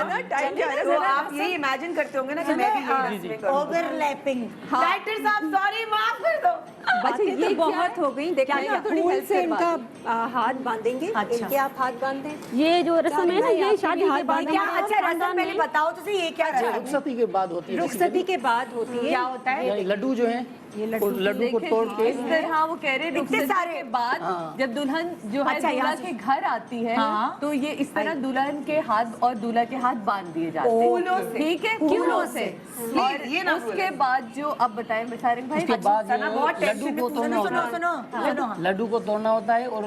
ना टाइम जा तो रहा है। आप यही इमेजिन करते होंगे ना कि मैं भी यही रस्में करूँ। ओवरलैपिंग। डायरेक्टर साहब सॉरी माफ कर दो। बातें तो बहुत हो गई। देखिए क्या? थोड़ी फूल हेल्प से करवा इनका हाथ बांधेंगे। अच्छा। इनके आप हाथ बांधें। ये जो रस्म है ना ये शादी के बाद क्या हमारे अच्छा रस्म खानदान पहले में बताओ तो सही, ये क्या रस्म है? रुखसती के बाद होती है रुखसती के बाद होती है। क्या होता है? यानी लड्डू जो है वो लड्डू को तोड़ के इस तरह वो कह रहे हैं इतने रुखसती सारे। के बाद जब दुल्हन जो है अच्छा, दूल्हा यहाँ के घर आती है हाँ। तो ये इस तरह दुल्हन के हाथ और दूल्हा के हाथ बांध दिए जाते हैं फूलों से। ठीक है, फूलों फूलों से। से। और ये ना उसके बाद जो अब बताएं बेसारिक भाई। उसके बाद सना बहुत जो लड्डू टेंशन को में तोड़ना सुनो होता सुनो है, सुनो। लड्डू को तोड़ना होता है और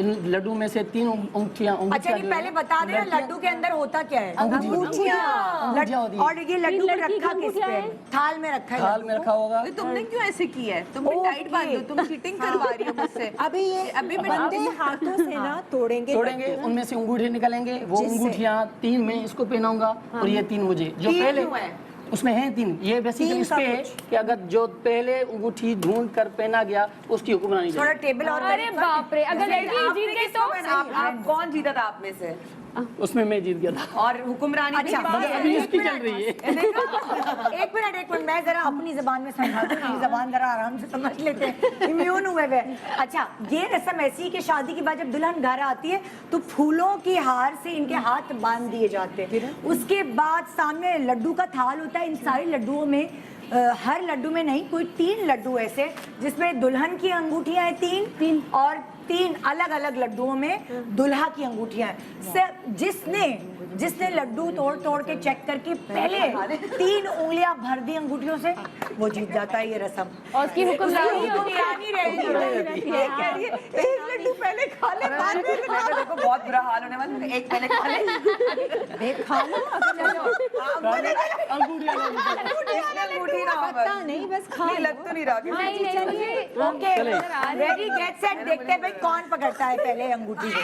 इन लड्डू में से 3 अंगूठियां अच्छा ये पहले बता देना लड्डू के अंदर होता क्या है? अंगूठियां होती हैं। और ये लड्डू को लड़की की रखा किस अंगूठियां पे? हैं। थाल में रखा है थाल लड्डू में रखा होगा। तो तुमने क्यों ऐसे किया है? तुम भी टाइट बांध दो, तुम चीटिंग करवा रही हो मुझसे। अभी ये अभी मैं बंदे हाथों से ना तोड़ेंगे। तोड़ेंगे, उनमें से अंगूठे निकलेंगे, वो अंगूठियां 3 में इसको पहनाऊंगा और ये 3 मुझे जो पहले उसमें है 3 ये बेसिकली इस पे है कि अगर जो पहले अंगूठी ढूंढ कर पहना गया उसकी हुक्मरानी थोड़ा जाएगी। टेबल और अरे बाप रे, अगर लड़की जीत गई तो आप कौन जीता था आप में से? उसमें मैं जीत गया था। और हुक्मरानी अच्छा, की बात मगर अभी इसकी चल रही है। एक मिनट मैं जरा अपनी जबान में समझा दूं, मेरी जबान जरा आराम से समझ लेते हैं, इम्यून हुए हुए। अच्छा ये रस्म ऐसी है कि शादी के बाद जब दुल्हन घर आती है तो फूलों की हार से इनके हाथ बांध दिए जाते हैं। उसके बाद सामने लड्डू का थाल होता है। इन सारे लड्डुओं में हर लड्डू में नहीं, कोई 3 लड्डू ऐसे जिसमें दुल्हन की अंगूठियां हैं 3 और 3 अलग अलग लड्डुओं में दुल्हा की अंगूठियां हैं। जिसने लड्डू तोड़ के चेक करके पहले 3 उंगलियां भर दी अंगूठियों से वो जीत जाता है ये रस्म। और उसकी हुक्मरानी रहती है। एक लड्डू पहले खा ले, बाद में देखो बहुत बुरा हाल होने वाला है। एक पहले खा ले। खा लो अंगूठी ना हो पता नहीं बस खा नहीं, लग तो नहीं रहा कि ओके रेडी गेट सेट, देखते हैं भाई कौन पकड़ता है पहले अंगूठी को।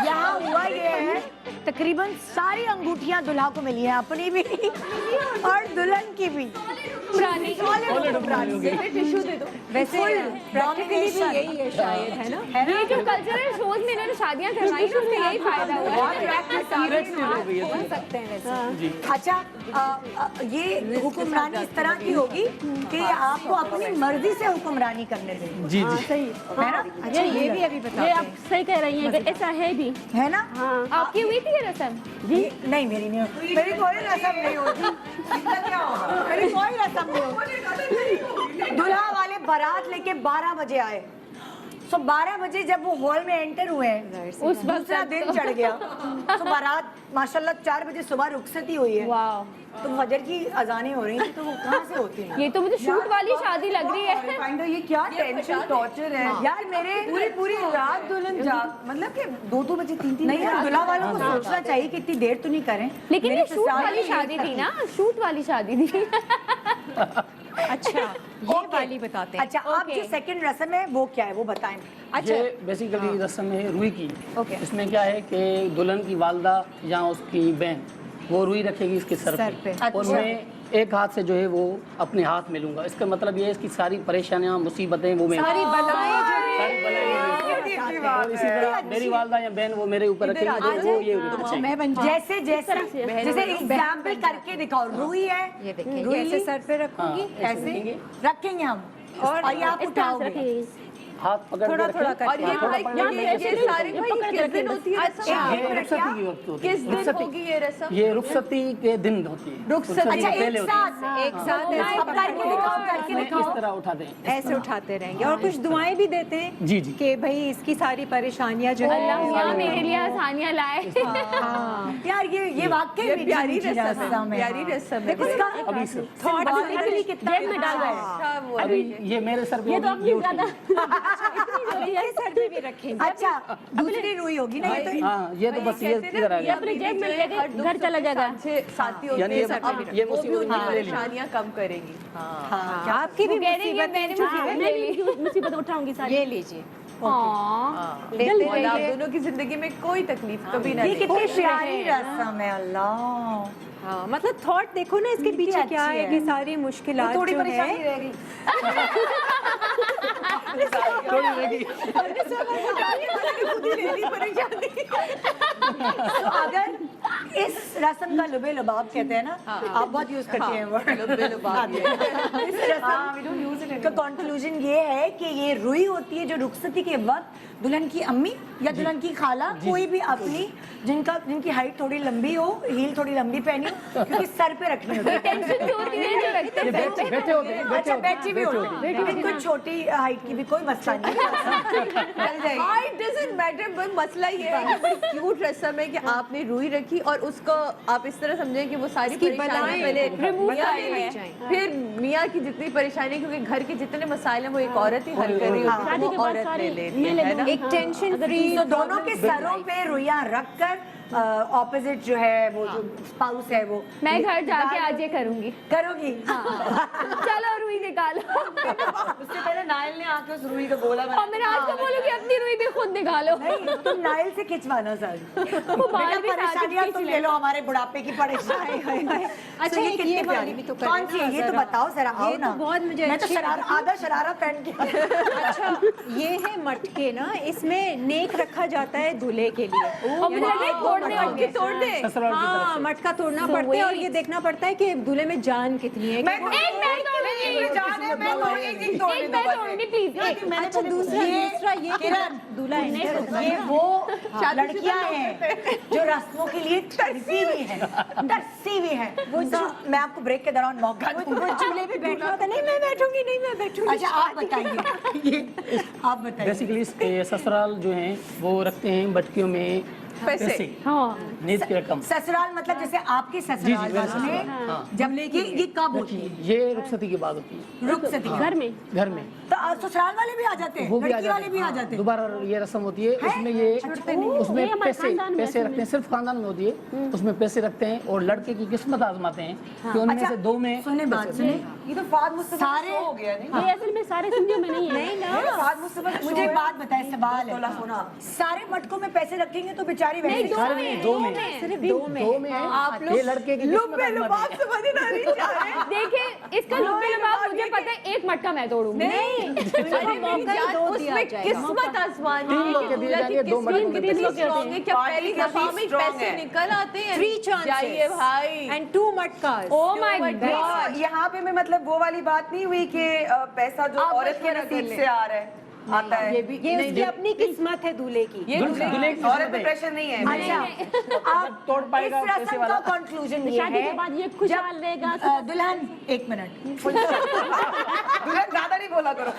यहाँ हुआ ये है, तकरीबन सारी अंगूठियां दुल्हा को मिली हैं, अपनी भी और दुल्हन की भी। टिश्यू दे दो। वैसे प्रैक्टिकली भी यही है शायद, है ना? ये जो कल्चरल शोज में इन्होंने शादियां करवाई ना, उससे यही फायदा हुआ है। बोल सकते हैं वैसे। अच्छा, ये हुक्मरानी इस तरह की होगी कि आपको अपनी मर्जी से हुक्मरानी करने देंगे, जी जी सही। है ना? अच्छा, ये भी अभी ये बताते आप हैं, सही कह रही हैं कि ऐसा है भी। है ना? हाँ। आपकी हुई थी ये रस्म? जी नहीं, मेरी नहीं होती, मेरी कोई रस्म नहीं होती, मेरी कोई रस्म नहीं होती। दुल्हा वाले बारात लेके 12 बजे आए, तो 12 बजे जब वो हॉल में एंटर हुए उस वक्त दूसरा दिन चढ़ गया, तो बारात माशाल्लाह 4 बजे सुबह रुखसती हुई है, तो फजर की अजानें हो रही थी, तो वो कहाँ से होती हैं? ये तो मुझे शूट वाली शादी लग रही है। फाइंड ये क्या टेंशन टॉर्चर है यार मेरे पूरी रात दुल्हन जाग मतलब कि 2 बजे 3 नहीं यार, दुल्हा वालों को सोचना चाहिए कि इतनी देर तो नहीं करें। लेकिन मेरे ये शूट ससुराल वाली में शादी थी ना, शूट वाली शादी थी। अच्छा, ये वाली बताते हैं। अच्छा, अब जो सेकंड रस्म है वो क्या है, वो बताएं। अच्छा, ये बेसिकली रस्म है रुई की। ओके। इसमें क्या है कि दुल्हन की वालदा या उसकी बहन वो रुई रखेगी इसके सर पे, और अच्छा। मैं एक हाथ से जो है वो अपने हाथ में लूंगा। इसका मतलब ये है इसकी सारी परेशानियां मुसीबतें वो मैं सारी बलाएं जो सारी बलाएं और इसी तरह मेरी वालदा या बहन वो मेरे ऊपर रखेगी, तो वो ये रखेगी। मैं बन जैसे जैसे जैसे एग्जाम्पल करके दिखाओ, रुई है, ये देखिए, रुई ऐसे सर पे रखूंगी, हाँ, ऐसे रखेंगे हम, और ये आप उठाओगे, हाथ पकड़ थोड़ा के थोड़ा रखें। करके। हाँ, थोड़ा पकड़ के ये रखें। सारे भाई किस दिन होती है रस्म? ये रुखसती की वक्त होती है। किस दिन रुखसती। होगी ये रस्म? ये रुखसती के दिन होती है। रुखसती। के अच्छा, पहले एक होती है। साथ एक साथ ऐसे अब करके दिखाओ, करके इसमें दिखाओ। इस तरह उठाते हैं। ऐसे उठाते रहेंगे, और कुछ दुआएं भी देते हैं जी जी। कि भाई इसकी सारी परेशानियां जो अल्लाह है मियां मेरे लिए आसानियां लाए। यार ये वाकई ये में प्यारी मीठी रस्म है, है। प्यारी रस्म है। देखो इसका अभी सर symbolically कितना जेब में डाल रहा है। अच्छा वो अभी ये मेरे सर पे ये तो होगी, अपनी ज्यादा ये सर पे भी रखेंगे। अच्छा, दूसरी रुई होगी ना, ये तो हाँ, ये तो बस ये इधर आ ये गया। अपनी जेब में लेके घर चला जाएगा। साथी होते यानी हैं ये सब, अब ये वो भी मुसीबत उनकी ले ली। परेशानियां कम करेंगी। हाँ आपकी भी वो कह रही है, मुसीबत मैंने मुसीबत ले ली। मुसीबत उठाऊंगी सारी। ये लीजिए। हाँ। लेते रहिए, आप दोनों की जिंदगी में कोई तकलीफ कभी ना ये दें। कितनी प्यारी रस्म है, अल्लाह। हाँ, मतलब थॉट देखो ना इसके पीछे अच्छी क्या है है। कि सारी मुश्किलात थोड़ी जो परेशानी है रह गई। थोड़ी रहेगी। तो अगर इस रस्म का लुबे लुबाब कहते हैं ना, आप बहुत यूज करते हैं वर्ड लुबे लुबाब। इस रस्म का कंक्लूजन ये है कि ये रुई होती है जो रुखसती के वक्त दुल्हन की अम्मी या दुल्हन की खाला, कोई भी अपनी जिनकी हाइट थोड़ी लंबी हो, हील थोड़ी लंबी पहनी हो, क्योंकि सर पे रखनी होती है। टेंशन क्यों होती है जो रखते ये हैं? बैठे होते हैं, अच्छा, बैठी भी होती है, बिल्कुल छोटी हाइट की भी कोई मसला नहीं है। Height doesn't matter, बस मसला ये है कि बड़ी क्यूट रस्म है कि आपने रुई रखी और उसको आप इस तरह समझें कि वो सारी परेशानी पहले मियां ने ली, फिर मियां की जितनी परेशानी, क्योंकि घर के जितने मसाइल हैं वो एक औरत ही हल कर रही होती है, शादी वो के बाद औरत सारी ले लेती ये है, ले है ना? एक टेंशन फ्री। तो दोनों के सरों पे रुइयां रखकर ऑपोजिट जो है वो जो स्पाउस है वो मैं घर जाके आज ये करूंगी। करोगी। चलो रुई निकालो। उससे पहले नायल ने आके उस रुई को बोला और मैं आज को बोलूंगी अपनी रुई भी खुद निकालो। नहीं, तुम नाइल से खिंचवाना सर। वो बाल भी साथ परेशानियां खींच तुम ले। ले लो, हमारे बुढ़ापे की परेशानी। अच्छा, तो एक कितनी ये वाली प्यारी। भी तो करें कौन सी है ना, ये तो जरा। बताओ जरा, आओ ये ना। तो बहुत मुझे मैं तो अच्छी शरारा, आधा शरारा पहन के। अच्छा, ये है मटके ना, इसमें नेक रखा जाता है दूल्हे के लिए। और मुझे लगा तोड़ने होंगे। तोड़ दे। ससुराल की तरफ हाँ, से। मटका तोड़ना पड़ता है, और ये देखना पड़ता है कि दूल्हे में जान कितनी है। एक मैं तोड़ूंगी प्लीज। अच्छा, दूसरा ये किरण, दूल्हा है। ये वो लड़कियां हैं जो रस्मों के लिए तरसी हुई हैं। वो मैं आपको ब्रेक के दौरान मौका दूंगा। चूल्हे पे बैठना होता नहीं, मैं बैठूंगी। अच्छा, आप बताइए, ये आप बताइए। बेसिकली ससुराल जो हैं वो रखते हैं मटकियों में पैसे हाँ नींद की रकम। ससुराल मतलब जैसे आपके ससुराल मेरे वालों में ससुराल, हाँ। जब ये कब होती है? ये रुखसती की बात होती है रुखसती घर में घर में। तो ससुराल वाले भी आ जाते हैं, वो भी आ लड़की जाते वाले भी आ हैं, जाते हैं। दोबारा ये रस्म होती है। उसमें ये उसमें ये हमारे पैसे खानदान में पैसे ऐसे रखते हैं, सिर्फ खानदान में होती है। उसमें पैसे रखते हैं और लड़के की किस्मत आजमाते हैं कि उनमें अच्छा, से 2 में सुने बात सुने, ये तो फाद मुस्तफा सारे- शो हो गया नहीं? ये असल में सारे सिंधियों में नहीं है नहीं ये ना, फाद मुस्तफा का मुझे शो एक है। बात बताए, सवाल तोला है, सोना। सारे मटकों में पैसे रखेंगे तो बेचारी वैसे ही- सारे में 2 में सिर्फ 2 में। 2 में आप ये लड़के की किस्मत लुब्बे आजमाते लुबाब हैं। समझ नहीं आ रहे हैं। देखिए इसका लुब्बे लुबाब मुझे पता है, एक मटका मैं तोड़ूंगी। नहीं अरे मेरी जान, उसमें किस्मत आसमान 3 मौके दिए जाएंगे, 2 मटकों में कितनी पैसे। स्ट्रांग है, क्या पार्टी पहली का दफा भी में strong पैसे है। निकल आते हैं? 3 chances जाइए भाई। and 2 matkas. Oh my God. और यहाँ पे में मतलब वो वाली बात नहीं हुई कि पैसा जो आप औरत के मशवरा कर नसीब लें। से आ रहा है आता है। ये उसकी अपनी किस्मत है दूल्हे की। ये दूल्हे की औरत किस्मत पे है। प्रेशर नहीं है। अच्छा, आप तोड़ पाएगा इस पैसे रस्म वाला। का कंक्लूजन ये शादी है, के बाद ये खुशहाल रहेगा। दुल्हन 1 मिनट, दुल्हन ज्यादा नहीं बोला करो।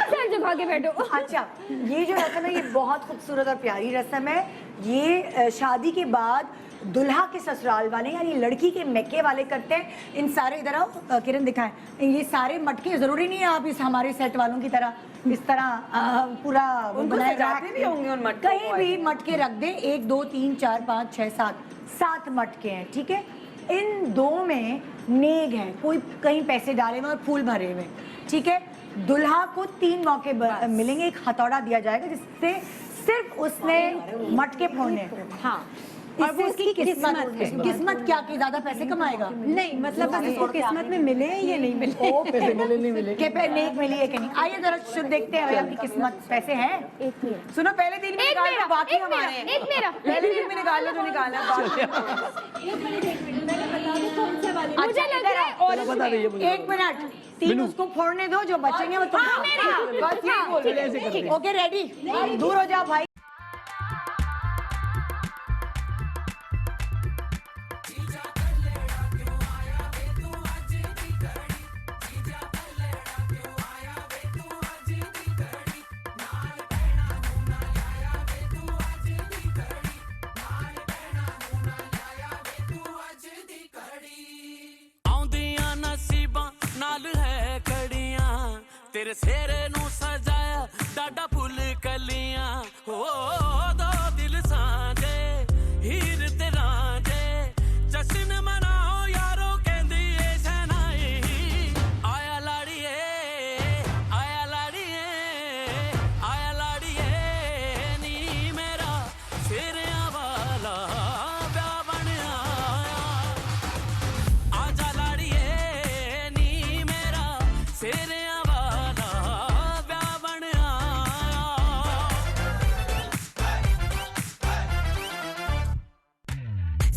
सर झुका के बैठो। अच्छा, ये जो रस्म है ये बहुत खूबसूरत और प्यारी रस्म है। ये शादी के बाद दुल्हा के ससुराल वाले यानी लड़की के मैके वाले करते हैं। इन सारे इधर आओ, किरण दिखाएं, ये सारे मटके जरूरी नहीं है आप इस हमारे सेट वालों की तरह इस तरह पूरा उनको बनाए सजाते रख भी होंगे उन मटकों कहीं को, भी I think। मटके रख दें, 1 2 3 4 5 6 7 मटके हैं, ठीक है। इन 2 में नेग है, कोई कहीं पैसे डाले हुए और फूल भरे हुए, ठीक है। दुल्हा को 3 मौके मिलेंगे, एक हथौड़ा दिया जाएगा जिससे सिर्फ उसने मटके फोड़ने हैं। हाँ, और इससे वो उसकी उसकी किस्मत किस्मत है। किस्मत क्या कि ज्यादा पैसे कमाएगा? नहीं मतलब बस इसको किस्मत में मिले या नहीं मिले। ओ पैसे मिले नहीं मिले। के पे नेक मिली है कि नहीं? आइए जरा शुद्ध देखते हैं भाई आपकी किस्मत पैसे हैं। सुनो पहले दिन में एक निकाल लो, मेरा, बाकी एक हमारे मेरा, हैं। एक मेरा। पहले दिन में निकाल लो जो निकालना है, बाकी मुझे लग रहा है और बता दीजिए मुझे। 1 मिनट, 3 उसको फोड़ने दो, जो बचेंगे वो तुम बस यही बोल रहे हैं। ओके रेडी, दूर हो जाओ भाई। ਆਉਂਦੀਆਂ ਨਸੀਬਾਂ ਨਾਲ ਹੈ ਕੜੀਆਂ ਤੇਰੇ ਸਿਹਰੇ ਨੂੰ ਸਜਾਇਆ ਡਾਡਾ ਫੁੱਲ ਕਲੀਆਂ ਹੋ ਦੋ ਦਿਲ ਸਾਂਝੇ ਹੀਰ ਤੇ ਰਾਂਝੇ ਜਸ਼ਨ ਮਨਾਓ ਯਾਰੋ ਕਹਿੰਦੀ ਏ ਸਨਾਈ ਆਇਆ ਲਾੜੀਏ ਆਇਆ ਲਾੜੀਏ ਆਇਆ ਲਾੜੀਏ ਨੀ ਮੇਰਾ ਸਿਰਿਆਂ ਵਾਲਾ ਵਿਆਹ ਬਣ ਆਇਆ आजा लाड़िए नी मेरा सेरिया वाला ब्याह बन आया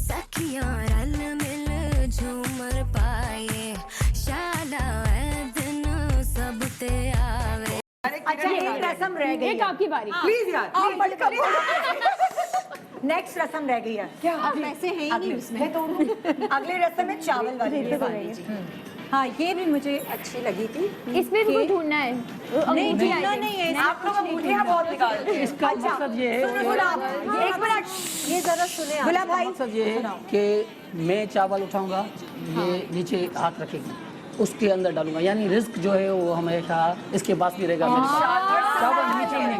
सखियां रल मिल झूमर पाए शाला ए दिन सब ते आवे। अच्छा, एक रस्म रह गई एक आपकी बारी। प्लीज यार आप मटका नेक्स्ट रस्म रह गई है क्या? पैसे हैं ही नहीं उसमें। अगली रस्म है चावल वाली। हाँ ये भी मुझे अच्छी लगी थी। इसमें भी कुछ ढूंढना है। नहीं ढूंढना नहीं है, आप लोग अंगूठियां बहुत निकालते हैं। इसका मकसद ये है सुनो आप, 1 मिनट, ये जरा सुने आप। गुलाब भाई मकसद ये है कि मैं चावल उठाऊंगा, ये नीचे हाथ रखेगी, उसके अंदर डालूंगा, यानी रिस्क जो है वो हमेशा इसके पास भी रहेगा मेरे पास। चावल नीचे नहीं,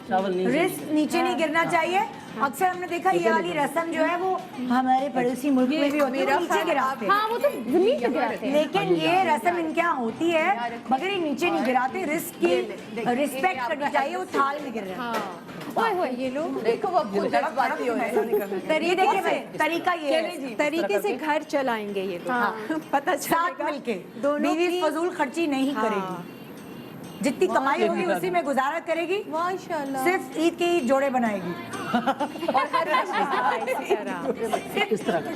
चावल नीचे रिस्क नीचे नहीं गिरना चाहिए। अक्सर हमने देखा ये वाली रस्म जो है वो हमारे पड़ोसी मुल्क में भी होती है, वो नीचे गिराते हैं। हाँ वो तो जमीन से गिराते हैं। लेकिन ये रस्म इनके यहाँ होती है मगर ये नीचे नहीं गिराते, रिस्क की रिस्पेक्ट करनी चाहिए, वो थाल में गिर रहे हैं। ओए होए ये लो। देखो वो खुद जज्बाती हो ये देखिए भाई, तरीका ये है, तरीके से घर चलाएंगे ये लोग। पता साथ चलेगा मिलके दोनों बीवी की। फजूल खर्ची नहीं करेगी, जितनी कमाई होगी उसी में गुजारा करेगी, माशाल्लाह। सिर्फ ईद के ही जोड़े बनाएगी। इस तरह का।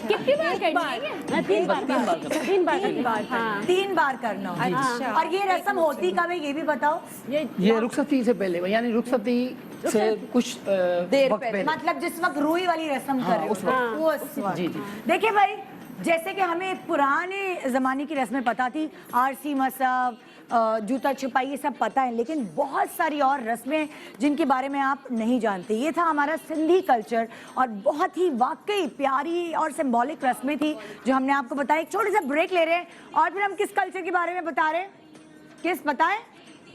कितनी बार करनी है ये? 3 बार 3 बार 3 बार हाँ 3 बार करना हो। अच्छा। और ये रस्म होती कब है ये भी बताओ। ये रुखसती से पहले, यानी रुखसती से कुछ वक्त पहले। मतलब जिस वक्त रूई वाली रस्म कर रहे हो उस वक्त। वो उस वक्त। जी, जी। देखिए भाई, जैसे कि हमें पुराने ज़माने की रस्में पता थी, आरसी मसब, जूता छुपाई, ये सब पता है, लेकिन बहुत सारी और रस्में जिनके बारे में आप नहीं जानते। ये था हमारा सिंधी कल्चर और बहुत ही वाकई प्यारी और सिंबॉलिक रस्में थी जो हमने आपको बताया। एक छोटे सा ब्रेक ले रहे हैं और फिर हम किस कल्चर के बारे में बता रहे हैं, किस पता है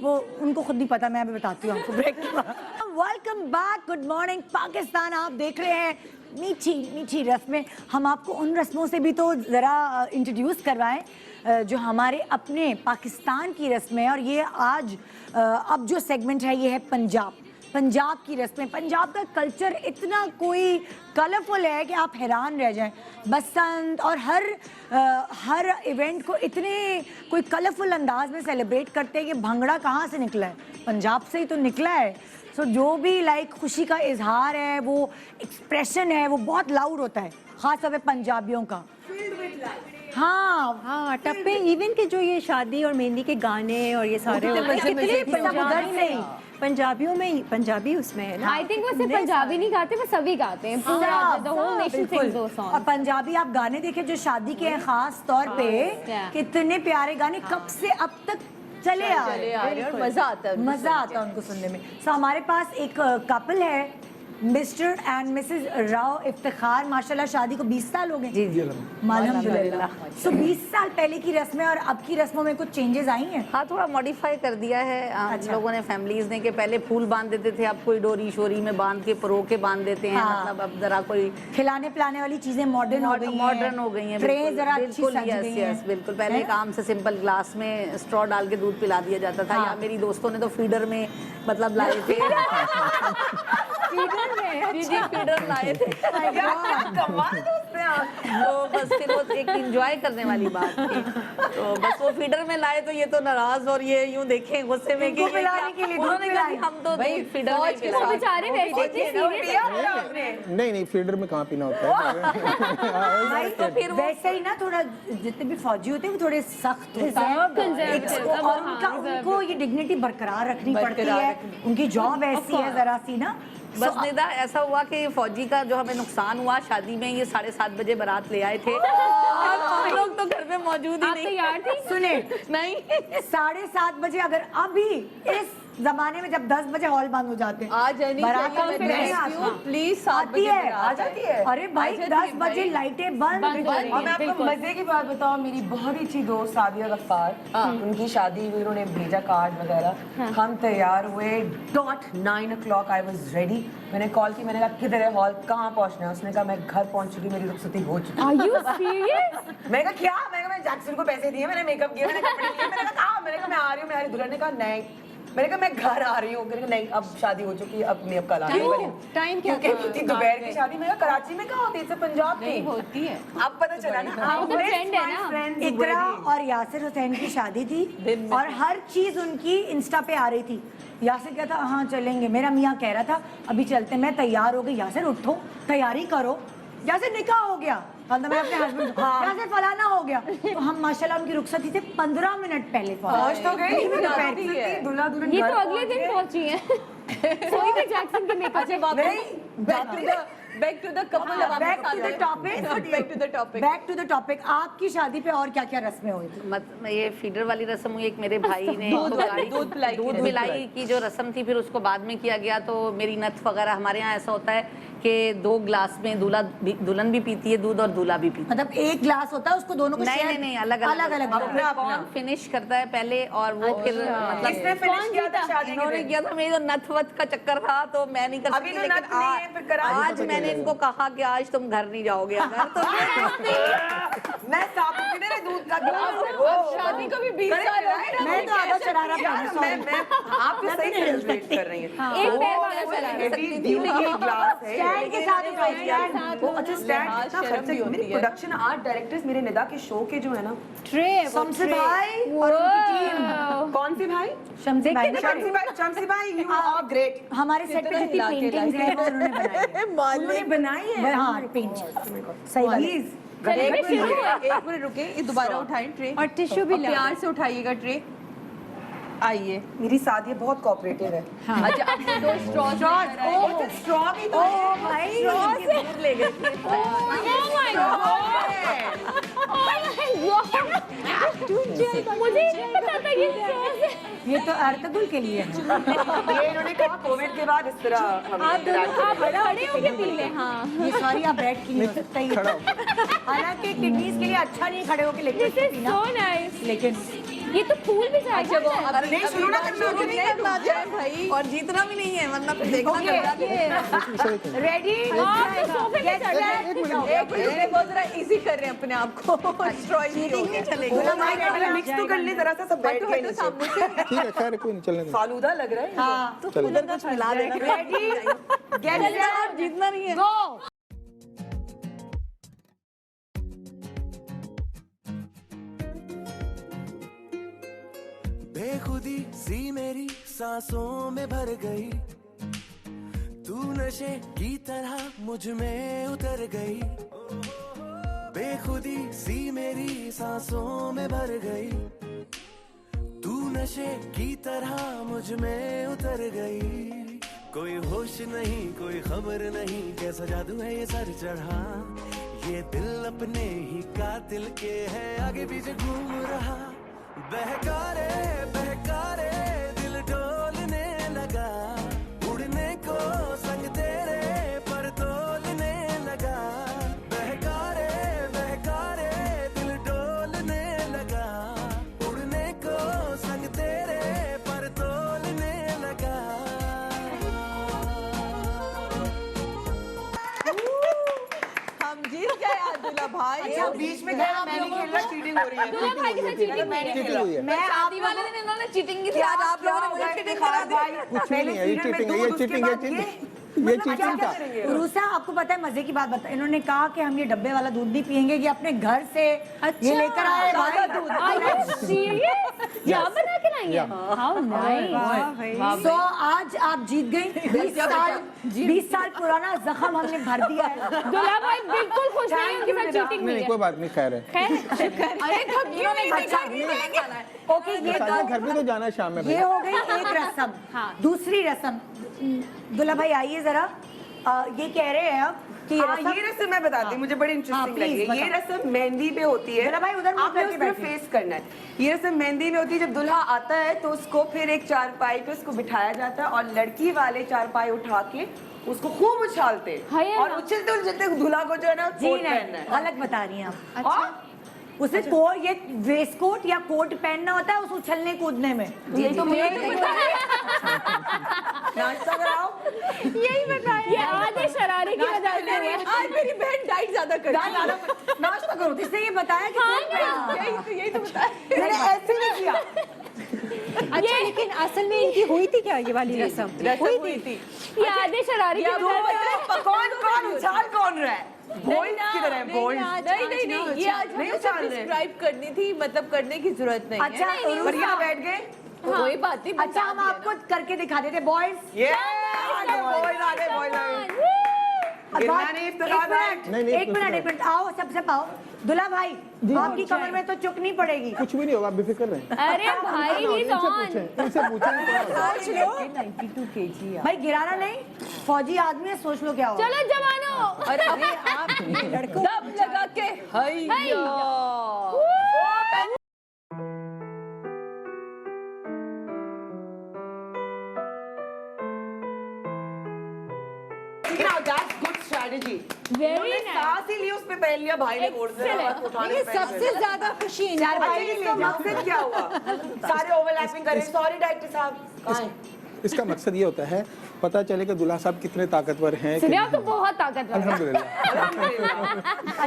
वो उनको खुद नहीं पता, मैं अभी बताती हूँ आपको ब्रेक के बाद। Welcome back, good morning Pakistan. आप देख रहे हैं मीठी मीठी रस्में। हम आपको उन रस्मों से भी तो ज़रा इंट्रोड्यूस करवाएं जो हमारे अपने पाकिस्तान की रस्में हैं। और ये आज अब जो सेगमेंट है ये है पंजाब की रस्में। पंजाब का कल्चर इतना कोई कलरफुल है कि आप हैरान रह जाएं। बसंत और हर इवेंट को इतने कोई कलरफुल अंदाज में सेलिब्रेट करते हैं कि भंगड़ा कहाँ से निकला है, पंजाब से ही तो निकला है। सो जो भी लाइक खुशी का इजहार है, वो एक्सप्रेशन है, वो बहुत लाउड होता है, खास तौर पे पंजाबियों का। हाँ, टप्पे इवन के जो ये शादी और मेहंदी के गाने और ये सारे पंजाबियों में पंजाबी उसमें है ना। आई थिंक वो सिर्फ पंजाबी नहीं गाते, वो सभी गाते हैं, पूरा the whole nation sings those songs. और पंजाबी आप गाने देखें जो शादी के हैं खास तौर पे, कितने प्यारे गाने कब से अब तक चले आ रहे हैं और मजा आता है उनको सुनने में। सो हमारे पास एक कपल है, mister and Mrs Rao Iftikhar. माशाल्लाह शादी को 20 साल हो गए। जी अल्हम्दुलिल्लाह। सो 20 साल पहले की रस्में और अब की रस्मों में कुछ चेंजेस आई हैं? हाँ, थोड़ा मॉडिफाई कर दिया है अच्छा। लोगों ने, फैमिलीज ने, कि पहले फूल बांध देते थे, अब कोई डोरी शोरी में बांध के परो के बांध देते हैं। हाँ। मतलब अब जरा कोई खिलाने पिलाने वाली चीजें मॉडर्न हो गई हैं। ट्रे जरा अच्छी सज गई हैं। बिल्कुल। पहले काम से सिंपल ग्लास में स्ट्रॉ डाल के दूध पिला दिया जाता था। या मेरी दोस्तों ने तो फीडर में मतलब लाए थे फीडर लाए थे। तो बस फिर वो एक एंजॉय करने वाली बात थी। तो बस वो फीडर में लाए तो ये तो नाराज और ये यूं देखें गुस्से में कि पिलाने के लिए उन्होंने कहा कि हम तो दूध फीडर में पिला। वो बेचारे वैसे इतने सीरियस नहीं फीडर में कहाँ पीना होता है। भाई तो फिर वैसे ही ना थोड़ा जितने भी फौजी होते हैं वो थोड़े सख्त होते हैं और उनको ये डिग्निटी बरकरार रखनी पड़ती है, उनकी जॉब ऐसी है जरा सी ना। बस निदा ऐसा हुआ कि फौजी का जो हमें नुकसान हुआ, शादी में ये 7:30 बजे बारात ले आए थे और हम लोग तो घर में मौजूद ही नहीं। तैयार थी? सुने नहीं 7:30 बजे अगर अभी इस जमाने में जब 10 बजे हॉल बंद हो जाते हैं, आ जानी प्लीज 7 आती बजे है, आ जाती है। अरे भाई 10 बजे लाइटें बंद। और मैं आपको मजे की बात बताऊं, मेरी बहुत ही अच्छी दोस्त सादिया गफ्फार, उनकी शादी हुई, उन्होंने भेजा कार्ड वगैरह, हम तैयार हुए, dot 9 o'clock I was ready. मैंने कॉल की, मैंने कहा किधर है हॉल, कहाँ पहुंचना है? उसने कहा मैं घर पहुंच चुकी, मेरी रुखसती हो चुकी। Are you serious? मैंने कहा क्या? मैंने जैक्सन को पैसे दिए, मैंने मेकअप किया, मैंने कपड़े लिए, मैंने कहा कहाँ? मैंने कहा मैं आ रही हूँ, मेरी दुल्हन ने कहा नहीं, मैंने कहा मैं घर आ रही हूँ, मैंने कहा नहीं अब शादी हो चुकी है, अब नहीं, अब कल आ रही हूँ। टाइम क्या क्योंकि दोपहर की शादी में कराची में कहाँ होती है, पंजाब में होती है। अब पता चला ना। वो तो ट्रेंड है ना। इकरा और यासिर हुसैन की शादी थी और हर चीज उनकी इंस्टा पे आ रही थी। यासिर कहता हाँ चलेंगे, मेरा मियाँ कह रहा था अभी चलते, मैं तैयार हो गई। यासिर उठो तैयारी करो, यासिर निकाह हो गया, मैं अपने हस्बैंड यासिर फलाना हो गया। तो हम माशाल्लाह उनकी रुखसती से 15 मिनट पहले पहुंच तो गई, दूल्हा दुल्हन ये तो अगले दिन पहुंची है। सोई में जैक्सन के मेकअप से back to the couple, back to the topic. आपकी शादी पे और क्या क्या रस्में हुई थी? ये फीडर वाली रस्म हुई, एक मेरे भाई ने दूध पिलाई की जो रस्म थी, फिर उसको बाद में किया गया। तो मेरी नथ वगैरह, हमारे यहाँ ऐसा होता है कि 2 ग्लास में दुल्हन भी पीती है दूध और दूल्हा भी पीता है। मतलब एक ग्लास होता है, उसको दोनों को नहीं अलग अलग फिनिश करता है पहले और वो फिर मतलब किसने फिनिश किया था शादी? इन्होंने किया था। मेरी तो नथवत का चक्कर था तो मैं नहीं कर सकती, लेकिन आज मैंने इनको कहा कि आज तुम घर नहीं जाओगे अगर तो मैं दूध का गिलास शादी को भी 20 साल हो गए। मैं तो आधा शरारा मैं आप तो सही सेलिब्रेट कर रही हैं। एक पैर वाला चला हेवी ग्लास है स्टैंड के साथ वो अच्छा स्टैंड कितना खर्चा है। मेरी प्रोडक्शन आर्ट डायरेक्टर्स मेरे निदा के शो के जो है ना, ट्रे शम्सी भाई और उनकी टीम। कौन सी भाई? शम्सी भाई यू आर ग्रेट। हमारे सेट पे जितनी पेंटिंग्स हैं वो उन्होंने बनाई है। हाँ पेंट सही बात है। एक मिनट रुके, ये दोबारा उठाएं ट्रे और टिश्यू भी प्यार से उठाइएगा ट्रे। आइए। मेरी सादिया बहुत कोऑपरेटिव है। अच्छा आपने 2 स्ट्रॉज स्ट्रॉ भी तो भाई दूर ले गए। मुझे नहीं पता था ये तो अर्तुगरुल के लिए है। ये इन्होंने कहा कोविड के बाद इस तरह आप दोनों आप खड़े होके पी ले। हाँ, ये सॉरी आप बैठ के नहीं हो सकता ये। हालांकि किडनीज के लिए अच्छा नहीं खड़े होके लेके दिस इज सो नाइस। लेकिन ये तो फूल भी जाएगा। अब नहीं शुरू ना करना जाए भाई, और जीतना भी नहीं है वरना फिर देखना रेडी बहुत जरा इजी कर रहे हैं अपने आप को। स्ट्रॉ नहीं चलेगा। मिक्स तो कर ले जरा सा, सब बैठ गए नीचे। ठीक है खैर कोई नहीं चलने दो। फालूदा लग रहा है। हाँ तो उधर कुछ मिला देना। रेडी गेट सेट जीतना नहीं है। गो। बेखुदी सी मेरी सांसों में भर गई, तू नशे की तरह मुझ में उतर गई। बेखुदी सी मेरी सांसों में भर गई, तू नशे की तरह मुझ में उतर गई। कोई होश नहीं कोई खबर नहीं, कैसा जादू है ये सर चढ़ा। ये दिल अपने ही कातिल के है आगे पीछे घूम रहा। बहकारे बहकारे दिल डोलने लगा, उड़ने को संग तेरे पर तोलने लगा। बहकारे बहकारे दिल डोलने लगा, उड़ने को संग तेरे पर तोलने लगा। हम जीत गए आज दूल्हा भाई। अच्छा बीच में क्या मैं नहीं खेल रहा, चीटिंग हो रही है। दूल्हा भाई के साथ चीटिंग मैंने चीटिंग हुई है। मैं शादी वाले दिन इन्होंने चीटिंग की थी, आज आप लोगों ने मुझे चीटिंग करा दी। कुछ भी नहीं है, ये चीटिंग है, ये चीटिंग है, ये चीटिंग था। रूसा आपको पता है मजे की बात बता, इन्होंने कहा कि हम ये डब्बे वाला दूध नहीं पियेंगे, ये अपने घर से ये लेकर आए भाई दूध। Are you serious? यहाँ बना के लाएंगे? How nice. सो आज आप जीत गई। 20 साल पुराना जख्म हमने भर दिया है। दूल्हा भाई बिल्कुल खुश नहीं है, उनके साथ चीटिंग नहीं हुई नहीं है। कोई बात नहीं खैर है। अरे धमकियों नहीं ओके ये घर भी तो जाना है शाम में ये भाई। हो गई एक रस्म। दूसरी रस्म दूल्हा भाई आइए जरा। ये कह रहे हैं अब कि ये रस्म मैं बताती हूँ, मुझे बड़ी इंटरेस्टिंग please लगी है। ये रस्म मेहंदी पे होती है। जरा भाई उधर मुंह आपने करके उसको बैठिए। फेस करना है। ये रस्म मेहंदी में होती है। जब दूल्हा आता है तो उसको फिर एक चारपाई पे उसको बिठाया जाता है और लड़की वाले चारपाई उठा के उसको खूब उछालते हैं हाय और अल्लाह। उछलते उछलते दूल्हा को जो है ना जी कोट नहीं पहनना है। गलत बता रही हैं आप। और उसे कोट ये वेस्ट कोट या कोट पहनना होता है उस उछलने कूदने में। यही तो मुझे नाश्ता कराओ। यही बताया। ये आधे शरारे की वजह से हुआ है। आज मेरी बहन डाइट ज्यादा कर नाश्ता करो। इसने ये बताया कि कोट पहनना। यही तो बताया। मैंने ऐसे नहीं किया। अच्छा लेकिन असल में इनकी हुई थी क्या ये वाली रस्म? हुई थी। ये आधे शरारे की वजह से। कौन उछाल कौन रहा है? बोल्ड की तरह बोल्ड। नहीं ये आज नहीं हमें उछाल रहे। डिस्क्राइब करनी थी, मतलब करने की जरूरत नहीं है। अच्छा पर यहाँ बैठ गए। कोई बात नहीं। अच्छा हम आपको करके दिखा देते बॉयज। ये आगे बॉयज आगे बॉयज आगे। गिरना नहीं इफ्तिखार नहीं, एक मिनट आओ सबसे पाओ। दूल्हा भाई आपकी कमर में तो चुक नहीं पड़ेगी। कुछ भी नहीं होगा, बेफिक्र रहें। अरे भाई he's on. इनसे पूछें सोच लो 92 kg भाई गिराना नहीं, फौजी आदमी है, सोच लो क्या होगा। चलो जवानों। अरे आप लड़कों दम लगा के हैया। Now that's good strategy. Very nice. सांस ही ली उसमें पहन लिया भाई ने कोट से और उठाने ये पे पहन सबसे लिया। ज्यादा खुशी अच्छा इसका मकसद क्या हुआ? सारे ओवरलैपिंग कर रहे हैं। सॉरी डायरेक्टर साहब कहाँ हैं? इसका मकसद ये होता है पता चले कि दूल्हा साहब कितने ताकतवर हैं। सुनिया तो बहुत ताकतवर है। अल्हम्दुलिल्लाह।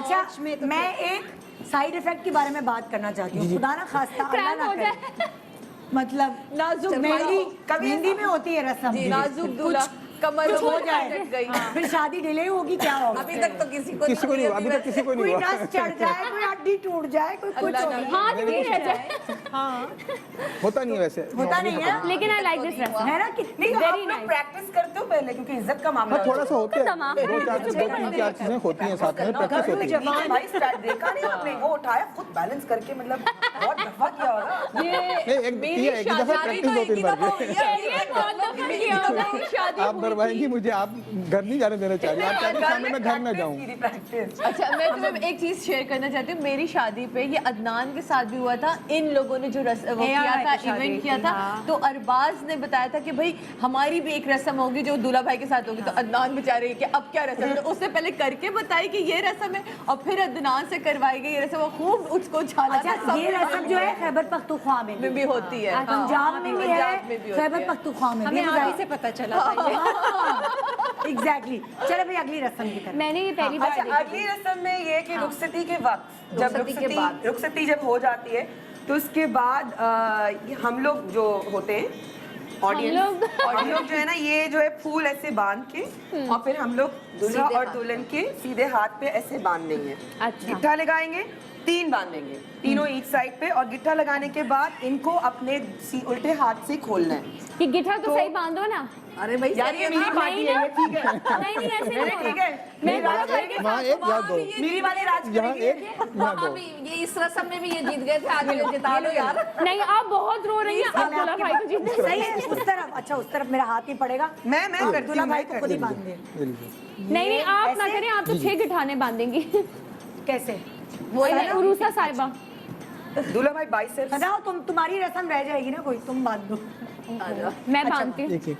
अच्छा मैं एक साइड इफेक्ट के बारे में बात करना चाहती हूँ। खुदा ना खास्ता अल्लाह क्रैम्प ना हो करे। जाए। मतलब नाजुक मेहंदी में होती है रस्म। नाजुक दूल्हा कमर कुछ हो जाए अटक गई। फिर शादी डिले होगी क्या होगा? अभी तक तो किसी को किसी को नहीं हुआ, अभी तक किसी को नहीं कोई हुआ। नस चढ़ जाए, कोई हड्डी टूट जाए, कोई कुछ हो जाए। हाथ भी रह जाए। होता नहीं है वैसे। होता नहीं है, लेकिन आई लाइक दिस रसम है ना कि नहीं आप Very लोग nice. प्रैक्टिस करते हो पहले क्योंकि इज्जत का मामला हाँ, थोड़ा सा होते हैं, तमाम दो तीन चार चीजें होती हैं साथ में, प्रैक्टिस होती है। मीठे भाई स्टार्ट देखा नहीं आपने, वो उठाया खुद बैलेंस करके, मतलब बहुत दफा किया होगा। नहीं, एक ही दफा प्रैक्टिस 2-3 बार की। आप डरवाएंगी मुझे, आप घर नहीं जाने देना चाह रही, आप चाहती सामने मैं घर न जाऊँ। अच्छा मैं तुम्हें एक चीज शेयर करना चाहती हूँ। मेरी शादी पे ये अदनान के साथ भी हुआ था। इन लोगों ने जो वो किया था, इवेंट किया था, तो अरबाज ने बताया था कि भाई हमारी भी एक रस्म होगी जो दूल्हा भाई के साथ होगी। तो अदनान बेचारे कि अब क्या रस्म है, तो उसने पहले करके बताई कि ये रस्म है और फिर अदनान से करवाई गई ये रस्म। वो खूब उसको छाला। अच्छा ये रस्म जो है खैबर पख्तूनख्वा में भी होती है, पंजाब में भी है, पंजाब में भी होती खैबर है। पख्तूनख्वा में भी हमें आगे से पता चला था ये। एग्जैक्टली। चलो भाई अगली रस्म की तरफ। मैंने ये पहली बार अच्छा देखी अगली रस्म में ये कि रुखसती के वक्त, जब रुखसती के बाद। रुखसती जब हो जाती है तो उसके बाद हम लोग जो होते हैं ऑडियंस, हम लोग जो है ना ये जो है फूल ऐसे बांध के और फिर हम लोग दूल्हा और दुल्हन के सीधे हाथ पे ऐसे बांध देंगे। अच्छा। गिट्ठा लगाएंगे, 3 बांधेंगे, तीनों ईच साइड पे, और गिट्ठा लगाने के बाद इनको अपने उल्टे हाथ से खोलना है। कि गिट्ठा तो सही बांधो ना। अरे भाई यार ये मेरी पार्टी है, ये ठीक है। नहीं नहीं ऐसे नहीं ठीक है, मैं दोनों भाई के वहाँ एक या दो, मेरी वाली राज यहाँ करेगी। एक यहाँ दो। ये इस रस्म में भी ये जीत गए थे, आगे ले जिता लो यार। नहीं आप बहुत रो रही हैं, आप दूल्हा भाई को जीतने सही है उस तरफ। अच्छा उस तरफ मेरा हाथ नहीं पड़ेगा, मैं करती दूल्हा हूँ, भाई मैं को खुद ही करती बांध दे। Very good. नहीं नहीं आप ना ऐसे? करें, आप तो 6 गिठाने बांधेंगी। कैसे वो उरूसा साहिबा। हूँ। दूल्हा भाई बाइसेप्स। बताओ तुम्हारी रस्म रह जाएगी ना कोई, तुम बांध दो। मैं बांधती हूँ। एक एक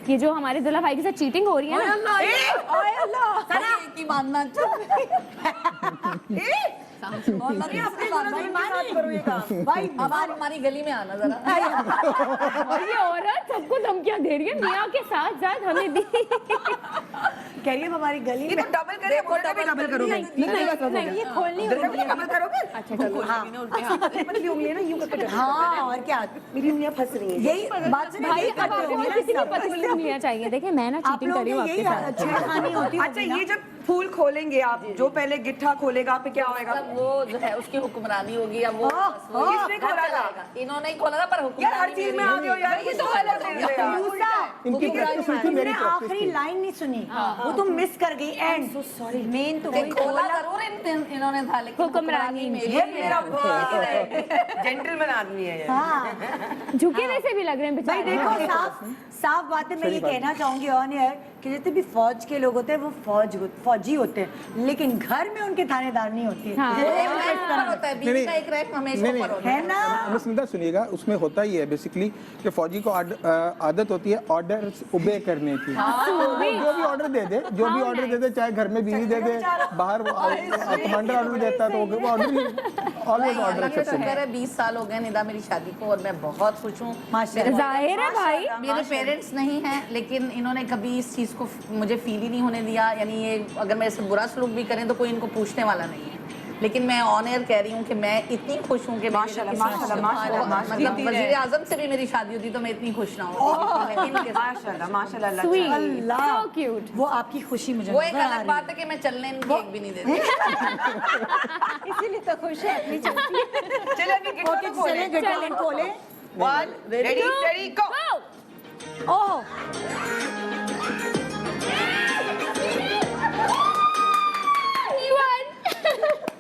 ये जो हमारे दूल्हा भाई के साथ चीटिंग हो रही है ना, की मानना भाई अब आप हमारी गली में आना जरा। और ये औरत सबको धमकियां दे रही है, मियाँ के साथ साथ हमें भी। कह रही है हमारी गली ये में। तो डबल करे, बोलते भी डबल करोगे। नहीं ये खोलनी होगी। डबल करोगे? अच्छा चलो। पतली उंगलियां ना यूं करके। हाँ और क्या, मेरी उंगलियां फंस रही हैं। यही बात से भाई यही अब करते आपको होंगे और ना किसी की सब। पतली उंगलियां चाहिए। देखिए मैं ना आप चीटिंग लोग कर रही हूँ यही आपके साथ। छेड़खानी होती है। अच्छा ये जब फूल खोलेंगे आप, जो पहले गिट्ठा खोलेगा फिर क्या होएगा? मतलब वो जो है उसकी हुक्मरानी होगी। अब वो किसने खोला था? इन्होंने ही खोला था, पर यार हर चीज में आ गए हो यार, ये तो गलत है यार। इनकी प्रैक्टिस हुई थी, तुमने मेरी प्रैक्टिस आखिरी थी। लाइन नहीं सुनी, वो तुम मिस कर गई एंड। सॉरी मेन तो वही खोला जरूर इन्होंने था, लेकिन हुक्मरानी में। ये मेरा जेंटलमैन आदमी है ये। हाँ झुके वैसे भी लग रहे हैं भाई बेचारे। देखो साफ बात है। मैं ये कहना चाहूंगी ऑन एयर कि जितने भी फौज के लोग होते हैं वो फौजी होते हैं, लेकिन घर में उनके थानेदार नहीं होते। हाँ। होता है, बीवी का एक रैंक हमेशा नहीं, ऊपर होता है ना। अनुस्मिता सुनिएगा, उसमें होता ही है बेसिकली कि फौजी को आदत होती है ऑर्डर ओबे करने की। जो भी ऑर्डर दे दे, जो भी ऑर्डर दे दे, चाहे घर में बीवी दे दे, बाहर कमांडर ऑर्डर देता है तो वो ऑर्डर ऑलवेज ऑर्डर है। एक्सेप्ट शुक्र है 20 साल हो गए निदा मेरी शादी को, और मैं बहुत खुश हूँ। माशाल्लाह। जाहिर है भाई। मेरे पेरेंट्स नहीं हैं, लेकिन इन्होंने कभी इस चीज़ को मुझे फील ही नहीं होने दिया। यानी ये अगर मेरे से बुरा सलूक भी करें तो कोई इनको पूछने वाला नहीं है। लेकिन मैं ऑन एयर कह रही हूँ कि मैं इतनी खुश हूँ कि माशाल्लाह, माशाल्लाह, माशाल्लाह, मतलब वज़ीर आज़म से भी मेरी शादी होती तो मैं इतनी खुश ना होती। माशाल्लाह माशाल्लाह अल्लाह Sweet. अल्लाह So cute. वो आपकी खुशी मुझे वो एक नजर आ अलग रही बात है कि मैं चलने इनकी एक भी नहीं देती। इसीलिए तो खुश है अपनी चलती है। चलो अभी गिट्टा ओके तो खोले। चले गिटार खोले। 1 रेडी स्टेडी गो। ओह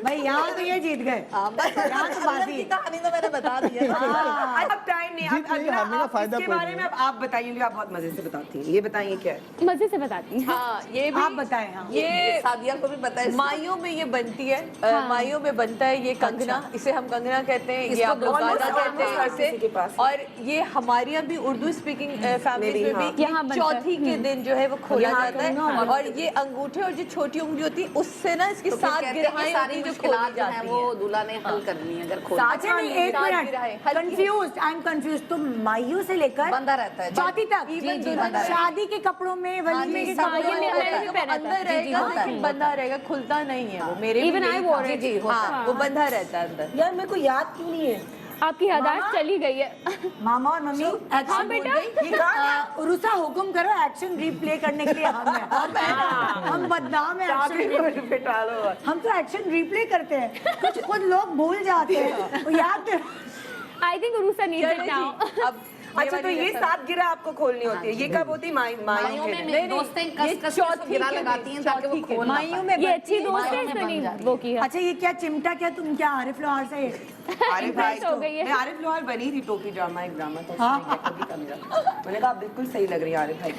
भाई यहाँ तो ये जीत गए। यहाँ तो बाजी की कहानी तो मैंने बता दी है। अब टाइम नहीं, जीत अब नहीं, अगला हारने का आप फायदा इसके कोई बारे नहीं में अब आप बताइए, आप बहुत मजे से बताती हैं। ये बताइए क्या है? मजे से बताती हूँ। हाँ ये भी आप बताएं। हाँ ये सादिया को भी पता है। माइयों में ये बनती है। माइयों में बनता है ये कंगना, इसे हम कंगना कहते हैं, ये इसको आप लोग गाना almost कहते हैं हर किसी के इसे। पास। और ये हमारे यहाँ भी उर्दू स्पीकिंग फैमिली मेरी, में हाँ। भी यहाँ बनता है। चौथी के दिन जो है वो खोला यहाँ जाता है। और ये अंगूठे और जो छोटी उंगली होती है उससे ना इसकी तो फिर 7 कहते हैं कि गिरहाएं सारी होती है जो मुश्किलात खोली जो हैं जाती वो है। दूल्हा ने हल करनी है अगर खोल। अच्छा नहीं एक सात मिनट गिराए, हल्की- कंफ्यूज आई एम कंफ्यूज। तो माइयों से लेकर बंधा रहता है। चौथी तक जी, जी, बंधा रहता है। शादी के कपड़ों में वलीमे के सब कपड़ों ये में मेरे वो अंदर रहेगा होता है। लेकिन बंधा रहेगा, खुलता नहीं है वो। मेरे Even I wore it. जी, होता है। हाँ वो बंधा रहता है अंदर। यार मेरे को याद क्यों नहीं है? आपकी यादाश्त चली गई है। मामा और मम्मी हाँ बेटा। उरुसा हुक्म करो, एक्शन रिप्ले करने के लिए हम हैं। हम बदनाम है एक्शन। हम तो एक्शन रिप्ले करते हैं, कुछ खुद लोग भूल जाते हैं। वो याद I think Urusa needs it now. अब अच्छा तो ये 7 गिरा आपको खोलनी होती है, ये कब होती है? माइयों में मेरी दोस्तें कस के गिरा लगाती हैं ताकि वो खोल ना माइयों में ये अच्छी दोस्त है इसने नहीं वो किया। अच्छा ये क्या चिमटा, क्या तुम क्या आरिफ लोहार से आरिफ भाई हो गई है। मैं आरिफ लोहार बनी थी टोपी ड्रामा एक ड्रामा तो उसमें कभी का मेरा मैंने कहा बिल्कुल सही लग रही है आरिफ भाई,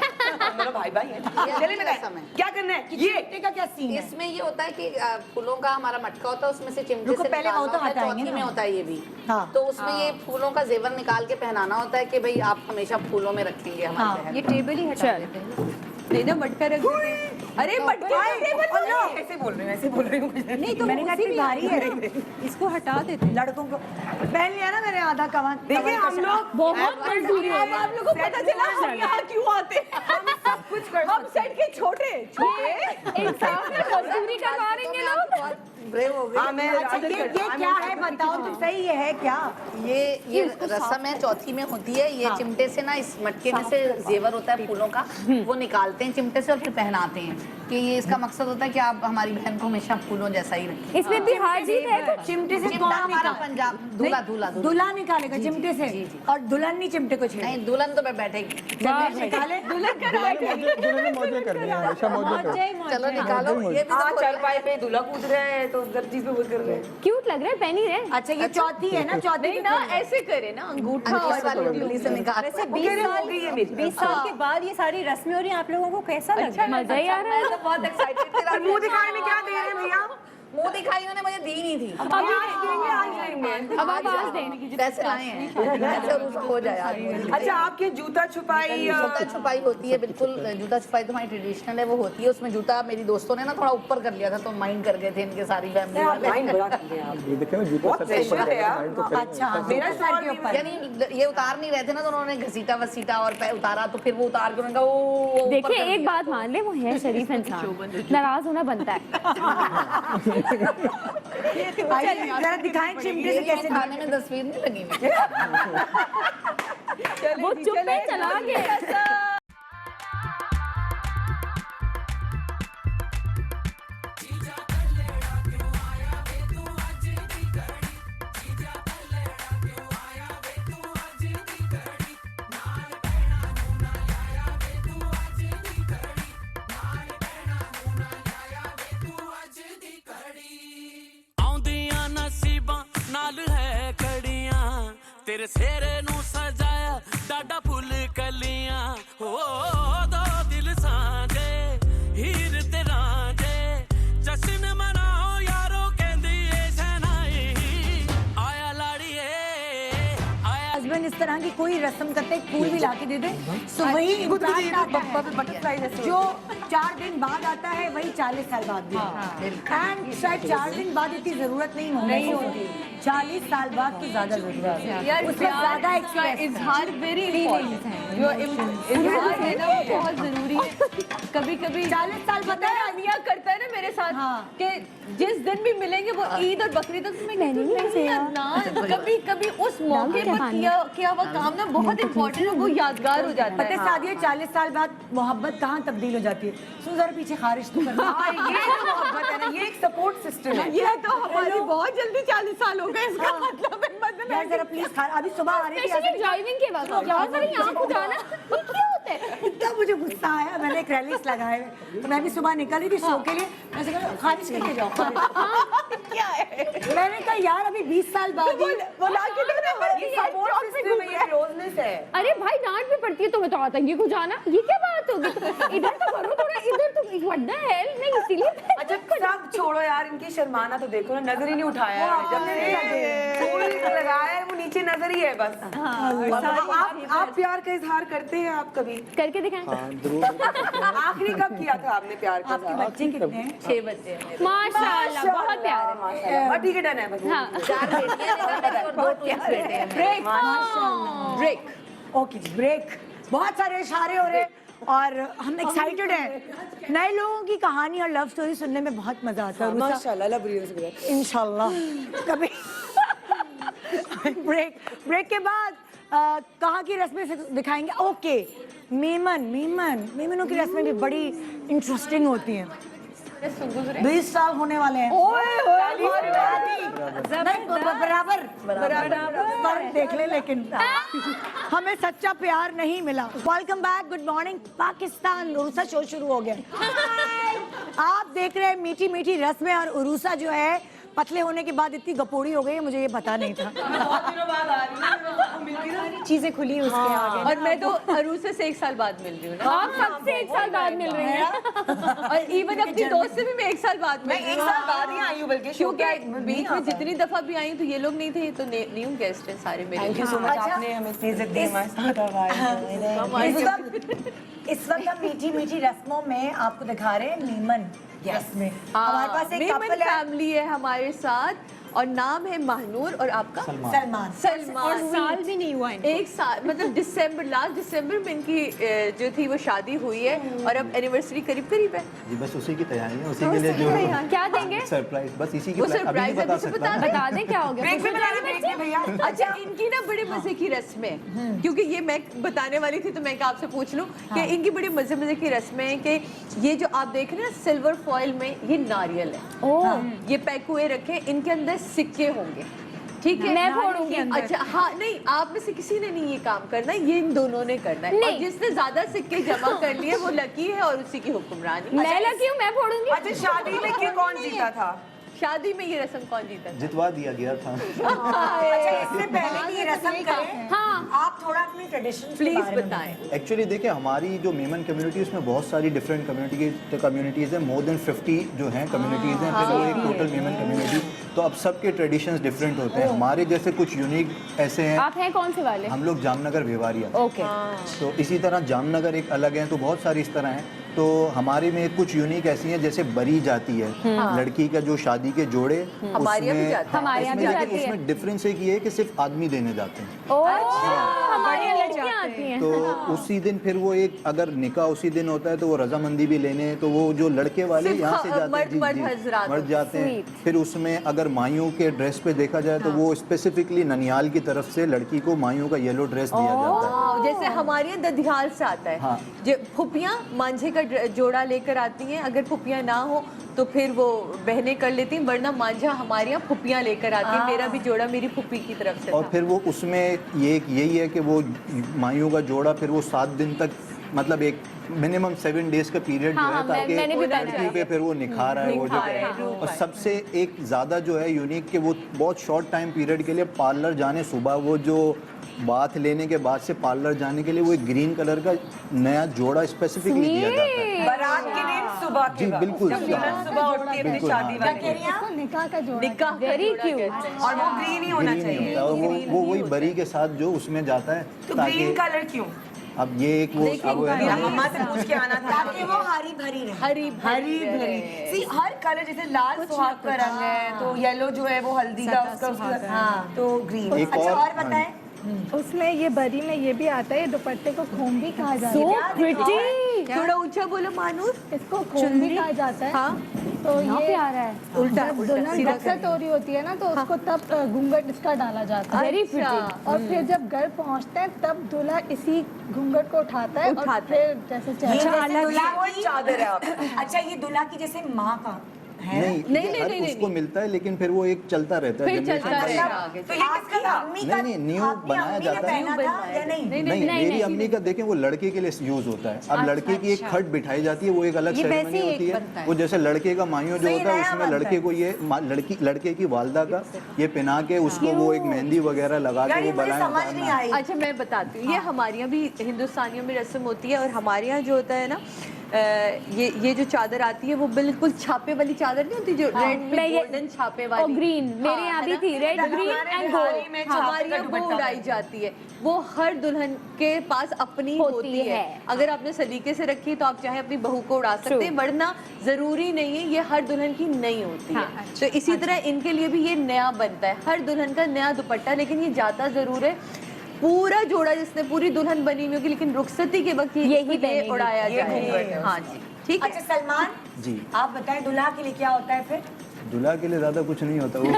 मेरा भाई भाई है। चलिए मैं क्या करना है ये चिमटे का क्या सीन है? इसमें ये होता है कि फूलों का हमारा मटका होता है, उसमें से चिमटे रुको, से पहले निकालना वो तो होता है, हटाएंगे चौथी में ना। होता है ये भी। हाँ। तो उसमें ये फूलों का जेवर निकाल के पहनाना होता है कि भाई आप हमेशा फूलों में रखेंगे हमारे बहन ये को। टेबल ही हटा देते हैं। नहीं ना मटका रख देते। अरे मटका ऐसे बोल रही हूँ, ऐसे बोल रही हूँ। नहीं तो मैंने कहा उसी कि में भारी है इसको हटा देते हैं। लड़कों को पहन लिया ना मैंने आधा कवन। देखिए हम लोग बहुत मजदूरी है। अब आप लोगों को पता चला हम यहाँ क्यों आते हैं। हम सब कुछ कर हम सेट के छोटे इंसान में मजदूरी करवा रहे हैं लोग। ब्रेव हो गए। हाँ मैं अच्छा ये क्या है बताओ तो सही, ये है क्या? ये रस्म है, चौथी में होती है। ये चिमटे से ना इस मटके में से जेवर होता है फूलों का, वो निकालते हैं चिमटे से और फिर पहनाते हैं कि ये इसका मकसद होता है कि आप हमारी बहन को हमेशा फूलों जैसा ही रखें। इसमें बिहार जीत है कुछ। चिमटे से चिमटा कौन हमारा निकाल? पंजाब दूल्हा दूल्हा दूल्हा दुल्हा निकालेगा चिमटे से और दुल्हन नहीं चिमटे को छेड़े। नहीं दुल्हन तो मैं बैठेगी। निकाले दुल्हन मौजे करनी है, हमेशा मौजे करनी है। चलो निकालो ये भी हाँ तो चल पाए पे दूल्हा कूद रहे हैं तो गलत चीज पे वो कर रहे हैं। क्यूट लग रहा है, पहन ही रहे। अच्छा ये चौथी है ना, चौथी नहीं ना ऐसे करे ना अंगूठा अंगूठे वाली उंगली से निकाल। वैसे हो गई है मेरी। 20 साल के बाद ये सारी रस्में हो रही हैं, आप लोगों को कैसा लग रहा है? मजा ही आ रहा है। मैं तो बहुत एक्साइटेड थी। मुंह दिखाने में क्या दे रहे हैं भैया? मुंह दिखाई उन्होंने मुझे दी नहीं थी। अब आप आज दें। पैसे लाए हैं ऐसे और उसको हो जाए यार। अच्छा आपके जूता छुपाई जूता छुपाई होती है, बिल्कुल जूता छुपाई तो हमारी ट्रेडिशनल है, वो होती है। उसमें जूता मेरी दोस्तों ने ना थोड़ा ऊपर कर लिया था तो माइंड कर गए थे इनके सारी फैमिली वाले। माइंड बड़ा कर दिया आप। ये देखे ना जूता बहुत सबसे प्रेशर ऊपर है जाएगा, यार। माइंड तो करेंगे। अच्छा मेरा सवाल भी है। यानी ये उतार नहीं रहे थे ना तो उन्होंने घसीटा वसीटा और उतारा तो फिर वो उतार के उन्होंने कहा वो ऊपर देखिए कर एक दिया। बात मान ले, वो है शरीफ इंसान, नाराज होना बनता है। आइए, जरा दिखाएं चिमटे से कैसे खाने में तस्वीर नहीं लगी हुई। वो चुप पे चला गया। ਆਉਂਦੀਆਂ ਨਸੀਬਾਂ ਨਾਲ ਹੈ ਕੜੀਆਂ ਤੇਰੇ ਸਿਹਰੇ ਨੂੰ ਸਜਾਇਆ ਡਾਡਾ ਫੁੱਲ ਕਲੀਆਂ ਹੋ ਦੋ ਦਿਲ ਸਾਂਝੇ ਹੀਰ ਤੇ ਰਾਂਝੇ ਜਸ਼ਨ ਮਨਾਓ ਯਾਰੋ ਕਹਿੰਦੀ ਏ ਸ਼ਨਾਈ ਆਇਆ ਲਾੜੀਏ ਆਇਆ हस्बैंड इस तरह की कोई रस्म करते एक फूल भी ला के दे दे तो वही इम्प्लांट आता है। जो 4 दिन बाद आता है वही 40 साल बाद भी एंड शायद 4 दिन बाद इतनी जरूरत नहीं होती 40 साल बाद तो ज्यादा जरूरत है यार उसमें ज्यादा प्यार का एक्सप्रेस इजहार वेरी इम्पोर्टेंट है। जो इजहार है ना वो बहुत जरूरी है। कभी कभी 40 साल पता है अनिया करता है ना मेरे साथ हाँ। कि जिस दिन भी मिलेंगे वो ईद और बकरीद तो मैं कहती हूँ नहीं अदनान, कभी कभी उस मौके पर किया हुआ काम ना बहुत इम्पोर्टेंट है, वो यादगार हो जाता पता है। है सादिया 40 साल बाद मोहब्बत कहाँ तब्दील हो जाती है? सुन जरा पीछे खारिश तो करना। हाँ, ये तो मोहब्बत है ना, ये एक सपोर्ट सिस्टम है। ये तो हमारी बहुत जल्दी 40 साल हो गए इसका मतलब है। यार जरा प्लीज अभी सुबह आ रही स्पेशली थी ड्राइविंग के वक्त यार जरा यहाँ को जाना, ये क्या होता है? इतना मुझे गुस्सा आया, मैंने एक रैलीस लगाए हुए तो मैं भी सुबह निकली थी शो के लिए, मैं कहा खारिज करके जाओ खारिज। क्या है मैंने कहा यार अभी 20 साल बाद ही वो ला के दे रहे हैं, ये सपोर्ट सिस्टम है, ये क्लोजनेस है। अरे भाई डांट भी पड़ती है तुम्हें तो आतंकी को जाना, ये क्या बात होगी? इधर तो करो थोड़ा, इधर तो व्हाट द हेल। नहीं इसीलिए अच्छा सब छोड़ो यार, इनकी शर्माना तो देखो ना, नजर ही नहीं उठाया है। जब से फूल लगाया है वो नीचे नजर ही है बस। आप प्यार का इजहार करते हैं आप कभी? करके दिखाएं। हाँ जरूर। आखिरी कब किया था आपने प्यार का आपके इजहार? बच्चे कितने हैं? 6 बच्चे हैं मेरे। माशाल्लाह बहुत प्यार है। माशाल्लाह। ठीक है डन है बस। हाँ 4 बेटियां हैं और 2 ट्विंस बेटे हैं मेरे। ब्रेक ओके जी ब्रेक। बहुत सारे इशारे हो रहे हैं और हम एक्साइटेड हैं। नए लोगों की कहानी और लव स्टोरी सुनने में बहुत मजा आता है। माशाल्लाह लव रियल इंशाल्लाह कभी ब्रेक के बाद कहाँ की रस्में से दिखाएंगे। ओके मेमनों की रस्में भी बड़ी इंटरेस्टिंग होती हैं। 20 साल होने वाले हैं। नहीं, बराबर बराबर देख ले, लेकिन हमें सच्चा प्यार नहीं मिला। Welcome back, good morning Pakistan. उरूसा शो शुरू हो गया। आप देख रहे हैं मीठी मीठी रस्में, और उरूसा जो है पतले होने के बाद इतनी गपोड़ी हो गई है, मुझे ये पता नहीं था। चीजें खुली उसके आगे। और मैं तो अरूसा से 1 साल बाद मिल रही हूँ ना। आप सबसे 1 साल बाद मिल रही हैं। और इवन अपनी दोस्त से भी मैं 1 साल बाद मिल रही हूँ। 1 साल बाद ही आई हूँ, बल्कि क्योंकि बीच में जितनी दफा भी आई हूँ तो ये लोग नहीं थे, तो न्यू गेस्ट हैं सारे मेरे। थैंक यू सो मच, आपने हमें इतनी इज्जत दी हमारे साथ। इस वक्त हम मीठी मीठी रस्मों में आपको दिखा रहे हैं मीमन रस्में। हमारे पास एक कपल है, फैमिली है हमारे साथ, और नाम है महानूर, और आपका सलमान। और साल भी नहीं हुआ इनको। 1 साल, मतलब लास्ट दिसंबर में इनकी जो थी वो शादी हुई है, और अब एनिवर्सरी करीब करीब है। जी बस उसी की तैयारी है, उसी के लिए जो क्या देंगे? सरप्राइज, बस इसी की वो अभी सरप्राइज नहीं बता सकता। बता दें क्या हो गया? अच्छा, इनकी ना बड़े मजे की रस्में हैं, क्योंकि ये मैं बताने वाली थी तो मैं क्या आपसे पूछ लूं कि इनकी बड़ी मजे की रस्में हैं कि ये जो आप देख रहे हैं ना सिल्वर फॉइल में, ये नारियल है। ये पैक हुए रखे, इनके अंदर सिक्के होंगे, ठीक है? मैं फोड़ूंगी। अच्छा, हाँ, नहीं, आप में से किसी ने नहीं ये काम करना है, ये इन दोनों ने करना है। और जिसने ज्यादा सिक्के जमा कर लिए वो लकी है, और उसी की हुक्मरानी। मैं लकी हूँ, मैं फोड़ूंगी। अच्छा, शादी में क्या कौन जीता था? शादी में ये रस्म कौन जीता था? जितवा दिया गया था। अच्छा, इससे पहले कि ये रस्म करें, हाँ, आप थोड़ा अपनी ट्रेडिशन प्लीज बताएं। एक्चुअली देखिए, हमारी जो मेमन कम्युनिटी, उसमें बहुत सारी डिफरेंट कम्युनिटीज़ हैं, मोर देन 50 जो हैं कम्युनिटीज़ हैं, फिर वो एक टोटल मेमन कम्युनिटी। तो अब सबके ट्रेडिशंस डिफरेंट होते हैं। हमारे जैसे कुछ यूनिक ऐसे हैं। आप हैं कौन से वाले? हम लोग जामनगर व्यवहारिया। ओके। तो इसी तरह जामनगर एक अलग है, तो बहुत सारी इस तरह हैं। तो हमारे में कुछ यूनिक ऐसी हैं, जैसे बरी जाती है लड़की का, जो शादी के जोड़े हमारे यहाँ भी जाती है। हमारे यहाँ भी जाती है। उसमें डिफरेंस एक ये है कि सिर्फ आदमी देने जाते हैं। हमारे यहाँ लड़कियाँ आती हैं। तो उसी दिन फिर वो एक, अगर निकाह उसी दिन होता है तो वो रजामंदी भी लेने, तो वो जो लड़के वाले सिर्फ यहाँ से जाते हैं, मर्द जाते हैं। फिर उसमें अगर माइयों के ड्रेस पे देखा जाए तो वो स्पेसिफिकली ननियाल की तरफ से लड़की को माइयों का येलो ड्रेस दिया जाता है। जैसे हमारे यहाँ दधियाल से आता है। हाँ। जो फुपियाँ मांझे का जोड़ा लेकर आती हैं, अगर फुपियाँ ना हो तो फिर वो बहनें कर लेती हैं, वरना मांझा हमारे यहाँ फुपियाँ लेकर आती हैं। मेरा भी जोड़ा मेरी फुपी की तरफ से और था। फिर वो उसमें ये यही है कि वो माइयों का जोड़ा फिर वो 7 दिन तक, मतलब एक मिनिमम 7 डेज का पीरियड जो है, ताकि लड़की पे फिर वो निखार आए, वो जो है। और सबसे एक ज़्यादा जो है यूनिक कि वो बहुत शॉर्ट टाइम पीरियड के लिए पार्लर जाने, सुबह वो जो बाथ लेने के बाद से पार्लर जाने के लिए वो एक ग्रीन कलर का नया जोड़ा स्पेसिफिकली दिया जाता है। बारात के दिन सुबह के जी, वक्त, बिल्कुल। जब दुल्हन सुबह उठती है अपनी बिल्कुल, शादी हाँ। वाले दिन। निकाह का जोड़ा। निकाह वेरी क्यूट। और वो ग्रीन ही होना ग्रीन नहीं चाहिए। होता, वो वही बरी के साथ जो उसमें जाता है, तो ताकि ग्रीन कलर क्यों? अब ये एक वो अब है ना, मम्मा से पूछ के आना था। ताकि वो हरी भरी रहे। हरी हरी भरी। सी, हर कलर, जैसे लाल सुहाग का रंग है, तो येलो जो है वो हल्दी का, उसका तो ग्रीन। अच्छा, और- और बताएं। उसमें ये बरी में ये भी आता है, दुपट्टे को खोम भी कहा जाता So है। pretty। थोड़ा ऊंचा बोलो मानूर। इसको खोम भी कहा जाता है। हाँ, तो यहाँ ये पे आ रहा है। उल्टा जब उल्टा दुल्हन सीधा रखसत हो रही होती है ना, तो उसको तब घूंघट इसका डाला जाता है। Very pretty। और फिर जब घर पहुंचते हैं तब दूल्हा इसी घूंघट को उठाता है, और फिर जैसे ये चेहरा जैसे दूल्हा कोई की चादर है आप। अच्छा, ये दूल्हा की जैसे माँ का है। नहीं, ये हर उसको मिलता है, लेकिन फिर वो एक चलता रहता है। फिर generation चलता by रहेगा generation। आगे। तो ये किसका था? अम्मी का? नहीं, न्यू आपकी बनाया अम्मी ने जाता है। पहना था या नहीं? नहीं, मेरी अम्मी का देखें, वो लड़के के लिए यूज होता है। अब लड़के की एक खट बिठाई जाती है, वो एक अलग सेरेमनी होती है। वो जैसे लड़के का मायूं जो होता है, उसमें लड़के को ये लड़के की वालदा का ये पहना के उसको वो एक मेहंदी वगैरह लगा के वो मुझे समझ नहीं बनाया। आई। अच्छा, मैं बताती हूँ। ये हमारे यहाँ भी हिंदुस्तानियों में रस्म होती है, और हमारे यहाँ जो होता है ना, ये जो चादर आती है वो बिल्कुल छापे वाली चादर नहीं होती, जो रेड पे गोल्डन छापे वाली, और ग्रीन, मेरे यहाँ भी थी, रेड, ग्रीन एंड गोल्ड। हमारे यहाँ वो उड़ाई जाती है। वो हर दुल्हन के पास अपनी होती है। अगर आपने सलीके से रखी तो आप चाहे अपनी बहू को उड़ा सकते हैं, वरना जरूरी नहीं है, ये हर दुल्हन की नहीं होती है। तो इसी तरह इनके लिए भी ये नया बनता है, हर दुल्हन का नया दुपट्टा, लेकिन ये जाता जरूर है पूरा जोड़ा, जिसने पूरी दुल्हन बनी हुई होगी, लेकिन रुखसती के वक्त यही उड़ाया जाए। हाँ जी, ठीक है। अच्छा, सलमान जी, आप बताएं, दूल्हा के लिए क्या होता है फिर? दूल्हा के लिए ज्यादा कुछ नहीं होता वो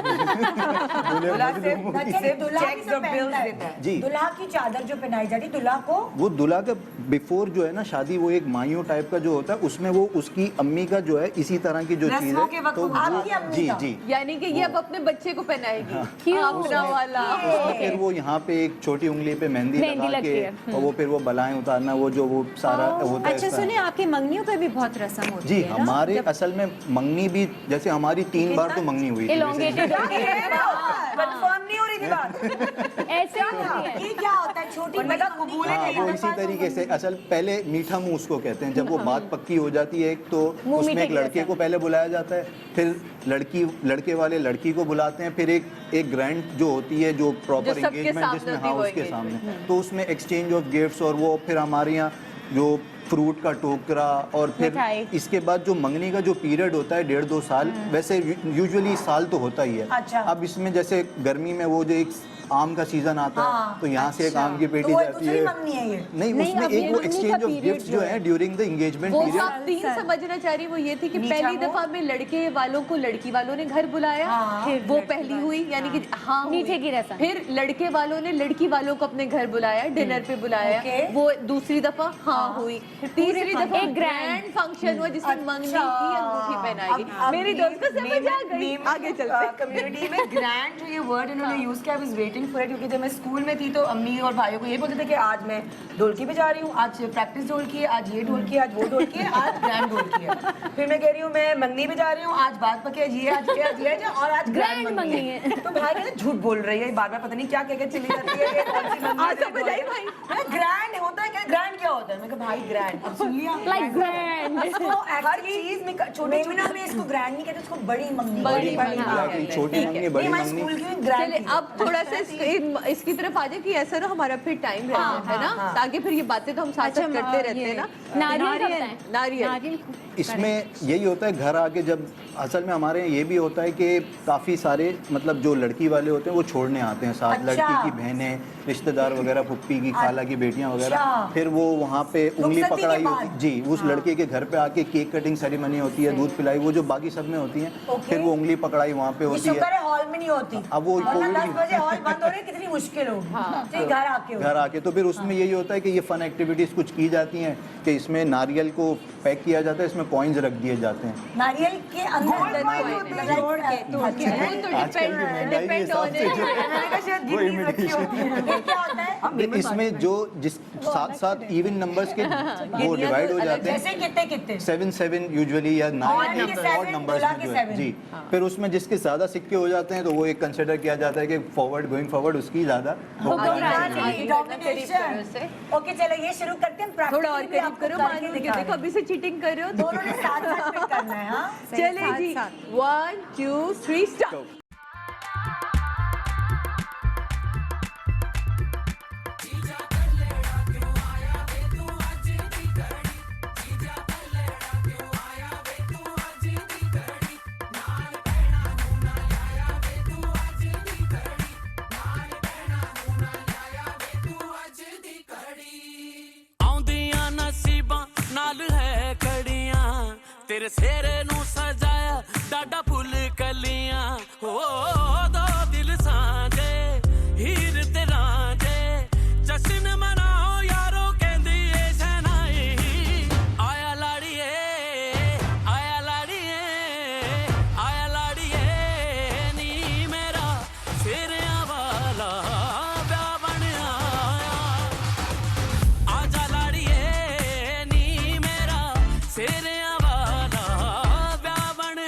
दूल्हा सिर्फ दुल्हा checks और bills देता है। जी। दुल्हा की चादर जो पहनाई जाती है दुल्हा को, वो दूल्हा का बिफोर जो है ना शादी, वो एक माइयो टाइप का जो होता है, उसमें वो उसकी अम्मी का जो है इसी तरह की जो चीज रस्मों के है, वक्त तो आपकी अम्मी जी का। जी यानी कि ये अब अपने बच्चे को पहनाएगी अपना वाला। उसमें फिर वो यहाँ पे एक छोटी उंगली पे मेहंदी लगा लगती के, है। और वो फिर वो बलाएं उतारना, वो जो वो सारा होता है अच्छा इसका। सुनिए, आपकी मंगनियों पे भी बहुत रस्म होती जी है ना? हमारे असल में मंगनी भी, जैसे हमारी 3 बार तो मंगनी हुई थी Elongated होती है। कंफर्म नहीं हो रही थी बात। ऐसे ही होती है। ये क्या होता है? छोटी उन्होंने कहा कबूल है हाँ, नहीं वो होता। इसी तरीके से असल पहले मीठा मुंह उसको कहते हैं, जब वो बात पक्की हो जाती है एक, तो मुंह उसमें मीठे एक की लड़के रस्म। को पहले बुलाया जाता है, फिर लड़के वाले लड़की को बुलाते हैं, फिर एक ग्रैंड जो होती है जो प्रॉपर सबके एंगेजमेंट सामने जिसमें, होती हाँ है वो उसके engagement। सामने, तो उसमें एक्सचेंज ऑफ गिफ्ट्स, और वो फिर हमारे यहाँ जो फ्रूट का टोकरा, और फिर मिठाई। इसके बाद जो मंगनी का जो पीरियड होता है 1.5-2 साल, वैसे यूजुअली साल तो होता ही है। अच्छा। अब इसमें जैसे गर्मी में वो जो एक आम का सीजन आता है, तो यहाँ से एक आम की पेटी तो वो जाती दूसरी है। मंगनी है ये? नहीं, उसमें एक वो एक्सचेंज ऑफ गिफ्ट्स जो है ड्यूरिंग द एंगेजमेंट वो पीरियड। आप 3 समझना चाह रही वो ये थी कि मीठा पहली मुंह। दफा में लड़के वालों को लड़की वालों ने घर बुलाया, हाँ। वो पहली हुई, यानी कि हाँ मीठे हुई। की रस्म। फिर लड़के वालों ने लड़की वालों को अपने घर बुलाया, डिनर पे बुलाया, ओके। वो दूसरी दफा हाँ हुई। तीसरी दफा एक ग्रैंड फंक्शन हुआ जिसमें मंगनी की अंगूठी पहनाएगी। अब मेरी दोस्त को समझ आ गई। आगे चलते कम्युनिटी में ग्रैंड जो ये वर्ड इन्होंने यूज किया, I was waiting for it, क्योंकि जब मैं स्कूल में थी तो अम्मी और भाइयों को ये बोलते थे कि आज मैं ढोलकी पे जा रही हूँ, आज प्रैक्टिस ढोलकी है, आज ये ढोलकी है, आज वो ढोलकी है, आज ग्रैंड ढोलकी है। फिर मैं कह रही हूँ मैं मंगनी पे जा रही हूँ, आज बात पके, आज ये और आज ग्रैंड मंगनी है। तो भाई कहते झूठ बोल रही है, बार बार पता नहीं क्या कह के चली जाती है, ये कौन सी मंगनी है, समझ आई भाई। ग्रैंड होता है क्या? ग्रैंड क्या होता है? मैं कहा भाई ग्रैंड, अब सुन लिया। Like grand। इसको हर चीज में छोटे छोटे में इसको ग्रैंड नहीं कहते, इसको बड़ी मंगनी। बड़ी मंगनी। Exactly, छोटी मंगनी, बड़ी हमारे मंगनी। स्कूल की ग्रैंड चलिए अब थोड़ा सा इसकी तरफ आ जाए कि ऐसा ना हमारा फिर टाइम रह जाए, है ना, ताकि फिर ये बातें तो हम साथ साथ करते रहते हैं ना। नारियल करता है। नारियल इसमें यही होता है घर आके, जब असल में हमारे यहाँ ये भी होता है कि काफ़ी सारे मतलब जो लड़की वाले होते हैं वो छोड़ने आते हैं साथ, अच्छा। लड़की की बहनें, रिश्तेदार वगैरह, फुप्पी की, खाला की बेटियां वगैरह, अच्छा। फिर वो वहाँ पे उंगली रुखसती के पकड़ाई बाद। होती जी, उस लड़के के घर पे आके केक कटिंग सेरेमनी होती है, दूध पिलाई, वो जो बाकी सब में होती है, ओके। फिर वो उंगली पकड़ाई वहाँ पे होती शुक्र है। है हॉल में नहीं होती। अब वो वरना कोविड 10 बजे हॉल बंद हो रही, कितनी मुश्किल होगी। तो घर आके घर आके तो फिर उसमें यही होता है कि ये फन एक्टिविटीज कुछ की जाती हैं कि इसमें नारियल को पैक किया जाता है, इसमें कॉइन्स रख दिए जाते हैं। नारियल के अंदर तोड़ के वो तो आजकल की महंगाई के हिसाब से जो वो imitation क्या होता है? इसमें जो जिस साथ साथ इवन नंबर्स के वो डिवाइड हो जाते हैं, जैसे कितने कितने 7 यूजुअली या 9 और के 7, ऑड नंबर्स दूल्हा में के जो है 7। जी। फिर उसमें जिसके ज्यादा सिक्के हो जाते हैं तो वो एक कंसिडर किया जाता है कि गोइंग फॉरवर्ड उसकी ज्यादा ओके चलो ये शुरू करते हैं। थोड़ा और practically करीब करो, आपको मानो करके कि दिखा देखो रहे अभी से चीटिंग कर रहे हो हैं। दोनों ने साथ साथ में करना है। हाँ चले जी 1 2 3 स्टार्ट। ਆਉਂਦੀਆਂ ਨਸੀਬਾਂ ਨਾਲ ਹੈ ਕੜੀਆਂ ਤੇਰੇ ਸਿਹਰੇ ਨੂੰ ਸਜਾਇਆ ਡਾਡਾ ਫੁੱਲ ਕਲੀਆਂ ਹੋ ਦੋ ਦਿਲ ਸਾਂਝੇ ਹੀਰ ਤੇ ਰਾਂਝੇ ਜਸ਼ਨ ਮਨਾਓ ਯਾਰੋ ਕਹਿੰਦੀ ਏ ਸ਼ਹਿਨਾਈ ਆਇਆ ਲਾੜੀਏ ਆਇਆ ਲਾੜੀਏ ਆਇਆ ਲਾੜੀਏ ਨੀ ਮੇਰਾ ਸਿਰਿਆਂ ਵਾਲਾ ਵਿਆਹ ਬਣ ਆਇਆ आजा लाड़िए नी मेरा सेरिया वाला ब्याह बन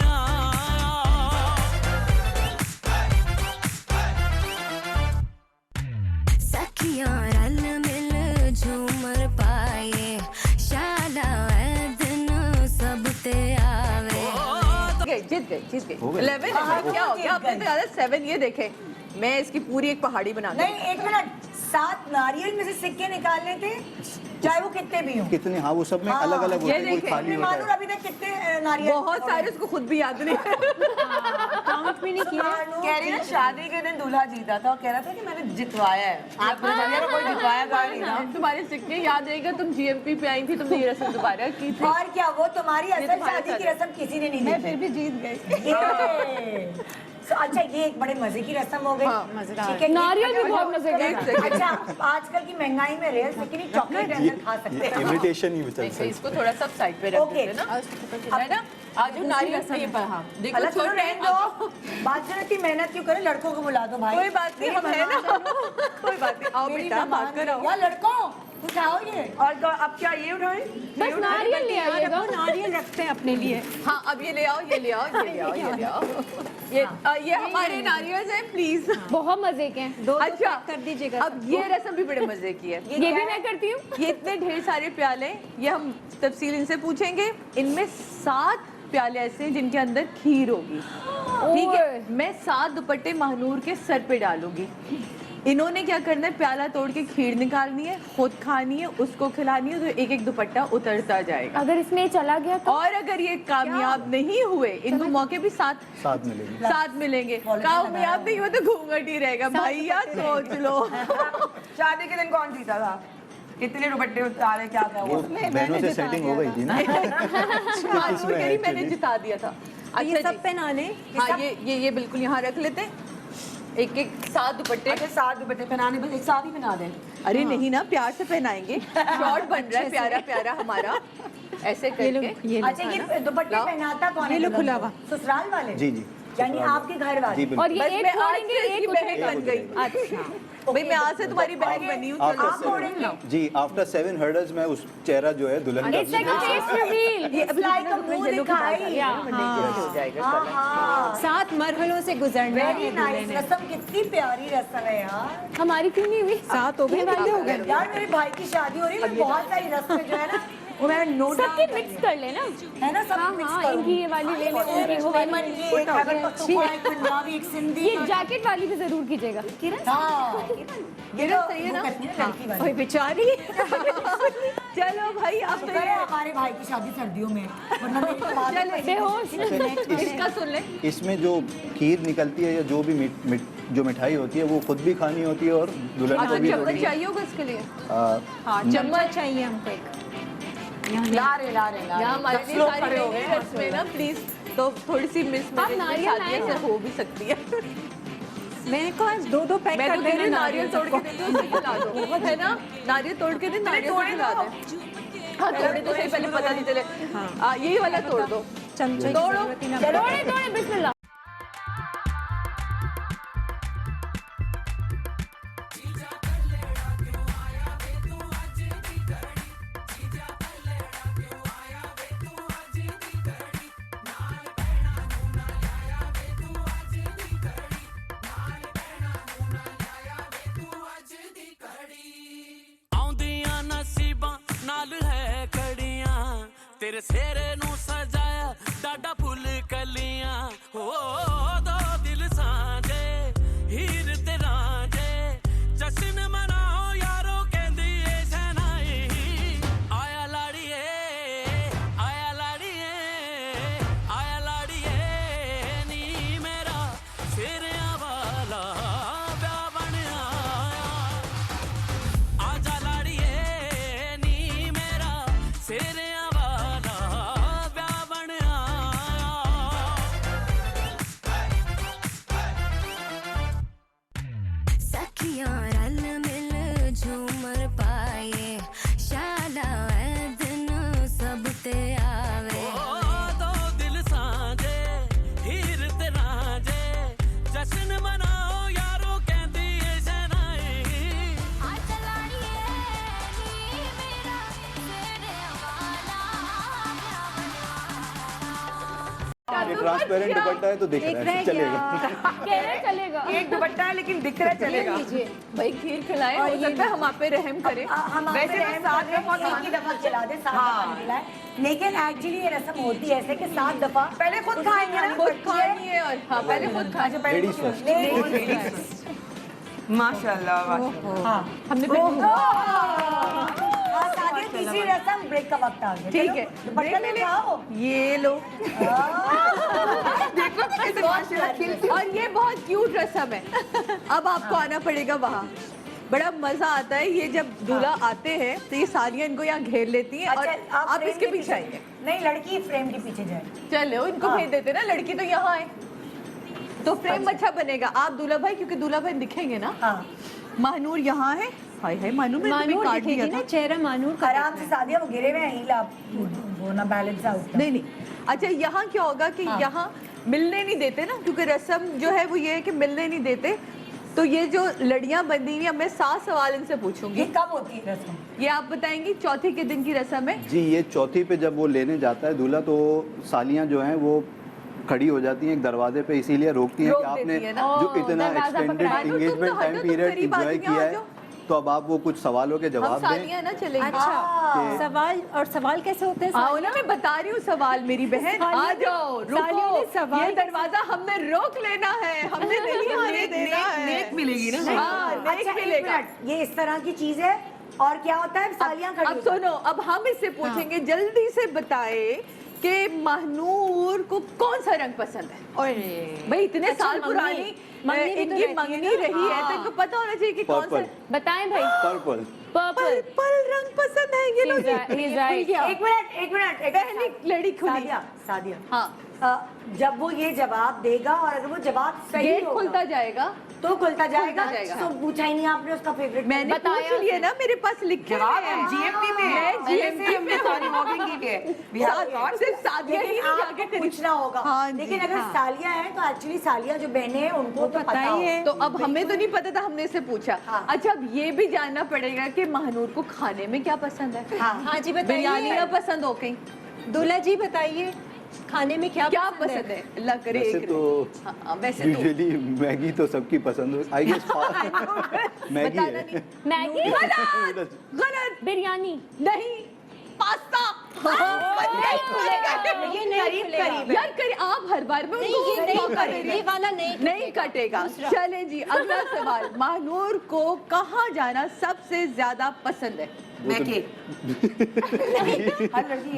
सखियां रल मिल झूमर पाए शाला ए दिन सब ते आवे जीत गए हो गए। 11 क्या हो गया? आपने तो ज्यादा 7 ये देखे, मैं इसकी पूरी एक पहाड़ी बना दूं। नहीं एक मिनट, 7 नारियल में से सिक्के निकालने थे, चाहे वो कितने भी हों। कितने, हाँ वो सब में अलग अलग होते ये हैं, कोई देखें, खाली मैं होता मानूर है। अभी तक कितने नारियल बहुत सारे, उसको खुद भी याद नहीं। काउंट भी नहीं किया। कह रही ना शादी के दिन दूल्हा जीता था और कह रहा था कि मैंने जितवाया है। आप कोई जितवाया गाड़ी ना, तुम्हारे सिक्के याद रहेगा, तुम जीएमपी पे आई थी, तुमने ये रस्म दोबारा की थी। और क्या, वो तुम्हारी असल शादी की रस्म किसी ने नहीं दी। मैं फिर भी जीत गई। अच्छा, ये एक बड़े मजे की रस्म हो गई। मजेदार। ठीक है, नारियल भी बहुत मजे का। अच्छा, आजकल की महंगाई में रेयर से नहीं चॉकलेट अंदर खा सकते हैं। इमिटेशन ही बचल सकता इसको थोड़ा सा साइड पे रख ओके। देते ना, है ना। आज नारियल पे पर हाँ देखो, अलग सुन रहे रहने दो, बात जो इतनी मेहनत क्यों करें, लड़कों को बुला दो भाई। कोई बात नहीं, हम है ना, कोई बात नहीं, आओ बेटा बात करो। या लड़कों उठाओ ये। और अब क्या ये उठाए? बस नारियल ले आइएगा। नारियल रखते हैं अपने लिए। हाँ, अब ये ले आओ, ये ले आओ, ये ले आओ, ये ले आओ। ये हमारे नारियल हैं, प्लीज। बहुत मजे के हैं। अच्छा कर दीजिएगा। अब ये रस्म भी बड़े मजे की है। ये भी मैं करती हूँ। ये इतने ढेर सारे प्याले, ये हम तफसील इनसे पूछेंगे। इनमें 7 प्याले ऐसे हैं जिनके अंदर खीर होगी, ठीक है। मैं 7 दुपट्टे महानूर के सर पे डालूंगी। इन्होंने क्या करना है, प्याला तोड़ के खीर निकालनी है, खुद खानी है, उसको खिलानी है, तो एक एक दुपट्टा उतरता जाएगा। अगर इसमें चला गया तो? और अगर ये कामयाब नहीं हुए, इनको मौके भी साथ मिलेंगे। कामयाब नहीं हुए तो घूंघट ही रहेगा। भैया सोच लो। शादी के दिन कौन जीता था? कितने दुपट्टे उतारे, क्या था वो? बहनों से सेटिंग हो गई थी ना। मैंने जिता दिया था। ये सब पहना लें। हाँ, ये बिल्कुल यहाँ रख लेते हैं। एक 7 दुपट्टे। अच्छा, 7 दुपट्टे पहनाने, बस एक साथ ही पहना दें। अरे नहीं ना, प्यार से पहनाएंगे। शॉर्ट बन रहा है प्यारा प्यारा हमारा, ऐसे करके। अच्छा, ये दुपट्टे पहनाता कौन है? खुला हुआ ससुराल वाले? जी जी, यानी आपके घर वाले। और ये एक छोड़ेंगे, एक बहन बन गई। अच्छा भाई, मैं आज से तुम्हारी बहन बनी हूँ। जी, आफ्टर 7 हर्डल्स में उस चेहरा जो है दुल्हन का हो जाएगा। 7 मरहलों से गुजरना है। रस्म कितनी प्यारी रस्म है यार। हमारी क्यों नहीं हुई? 7 हो गए, हो गए। यार मेरे भाई की शादी हो रही है, बहुत सारी रस्में जो है ना वो मैंने नोट सबके मिक्स कर लेना, है ना, सब मिक्स हाँ, करो। इनकी ये वाली ले ले, उनकी वो वाली ले ले। एक खैबर पख्तूनख्वा, एक पंजाबी, एक सिंधी। ये जैकेट वाली भी जरूर कीजिएगा। हाँ, ये तो सही है ना। लड़की वाली। ओए बेचारी। चलो भाई, आप शुक्र है हमारे भाई की शादी सर्दियों में, वरना मेरी तो बात है। बेहोश। इसका सुन ले। इसमें जो खीर निकलती है या जो भी जो मिठाई होती है वो खुद भी खानी होती है और दुल्हन को भी चम्मच चाहिए होगा इसके लिए? हाँ, चम्मच चाहिए हमको एक। ला रहे यहाँ हमारे लिए सारी हो गए रस्में ना, प्लीज। तो थोड़ी सी मिस शादी से हो भी सकती है। मैंने कहा 2-2 पैक मैं कर तो कह रही देना हूँ नारियल तोड़ के दे दो, उसे खिला दो, है ना। नारियल तोड़ के दे, नारियल को खिला दे। हाँ, तोड़े तो सही, पहले पता नहीं चले। हाँ, यही वाला तोड़ दो, चमचे की तोड़ो। जरूरत ही ना तोड़े बिस्मिल्लाह। तेरे सेरे नू सजाया डाडा फुल कलियां हो, 2 दिल साझे हीर ते रांझे, जश्न मनाओ यारो कहंदी ए शहनाई। आया लाड़िए, आया लाड़िए, आया लाड़िए नी मेरा सेरिया वाला ब्याह बन आया। आजा लाड़िए नी मेरा सेरिया ट्रांसपेरेंट दुपट्टा है तो दिख रहा है, चलेगा। चलेगा। एक दुपट्टा है लेकिन दिख रहा है, चलेगा। भाई खीर खिलाएं, हो सकता है हम आप पे रहम करें। वैसे तो 7 दफा एक ही दफा खिला दे, 7 दफा खिलाए। लेकिन एक्चुअली ये रस्म होती है ऐसे कि 7 दफा पहले खुद खाएंगे ना, खुद खाएंगे। और हाँ, पहले खुद खाएंगे, पहले लेडीज फर्स्ट। माशाल्लाह माशाल्लाह। हमने तीसरी रस्म ब्रेक का वक्त आ गया। ठीक है, दुपट्टा ले आओ। ये लो। देखो कैसे माशाल्लाह खिलती है। और ये बहुत क्यूट रस्म है। अब आपको आना पड़ेगा वहाँ। बड़ा मजा आता है ये जब दूल्हा आते हैं तो ये सालियां इनको यहाँ घेर लेती हैं और आप फ्रेम इसके के पीछे आएंगे। नहीं, लड़की फ्रेम के पीछे जाए। चलो इनको भेज देते ना, लड़की तो यहाँ है तो फ्रेम अच्छा बनेगा। आप दूल्हा भाई, क्योंकि दूल्हा भाई दिखेंगे ना। हाँ। महानूर यहाँ है। हाय हाय महानूर में तुम्हें काट दिया था। चेहरा मानूर का आराम से शादियां वो गिरे हुए हैं, हील आप वो ना बैलेंस आउट। नहीं नहीं, अच्छा यहाँ क्या होगा कि यहाँ मिलने नहीं देते ना, क्योंकि रस्म जो है वो ये है कि मिलने नहीं देते। तो ये जो लड़ियां बंधी हुई, मैं 7 सवाल इनसे पूछूंगी। ये कब होती है रस्म? ये आप बताएंगी चौथी के दिन की रस्म है। जी, ये चौथी पे जब वो लेने जाता है दूल्हा, तो सालियां जो हैं वो खड़ी हो जाती हैं एक दरवाजे पे, इसीलिए रोकती हैं कि आपने जो इतना extended engagement time period enjoy किया है, तो अब आप वो कुछ सवालों के जवाब दें। सालियां ना चलेंगी। अच्छा, सवाल और सवाल कैसे होते हैं? आओ ना, मैं बता रही हूँ सवाल मेरी बहन। आ जाओ, रुको, ये दरवाजा हमने रोक लेना है, हमने नहीं आने देना है। नेक मिलेगी ना। हाँ, नेक मिलेगा। ये इस तरह की चीज है। और क्या होता है, सालियां खड़ी अब सुनो, अब हम इससे पूछेंगे, जल्दी से बताए कि महानूर को कौन सा रंग पसंद है। भाई इतने साल पुरानी इनकी मंगनी रही है, तो इनको पता होना चाहिए कि कौन सा। बताएं भाई। पर्पल। पर्पल रंग पसंद है ये लोग। एक मिनट पहली लड़ी खुली। सादिया हाँ, जब वो ये जवाब देगा और अगर वो जवाब सही गेट होगा खुलता जाएगा तो खुलता जाएगा। खुलता जाएगा। तो पूछा ही नहीं आपने उसका फेवरेट। मैंने पूछ लिया ना, मेरे पास लिखे हुए हैं। जीएमटी में मैं जीएमटी में सॉरी वॉकिंग की है। सिर्फ सादिया ही नहीं आगे पूछना होगा। हाँ, लेकिन अगर सालियां हैं तो एक्चुअली सालियां जो बहनें हैं उनको तो पता ही है। तो अब हमें तो नहीं पता था, हमने इससे पूछा। अच्छा, अब ये भी जानना पड़ेगा कि महानूर को खाने में क्या पसंद है। हाँ जी, बताइए। बिरयानी ना पसंद हो कहीं? दूल्हा जी बताइए, खाने में क्या पसंद है? अल्लाह करे। वैसे तो यूजुअली मैगी तो सबकी पसंद है, आई गेस। मैगी है। मैगी? गलत। बिरयानी? नहीं, पास्ता। ये नहीं खुलेगा। यार करीब आप हर बार में ये वाला नहीं कटेगा। चले जी, अगला सवाल। महानूर को कहाँ जाना सबसे ज्यादा पसंद है?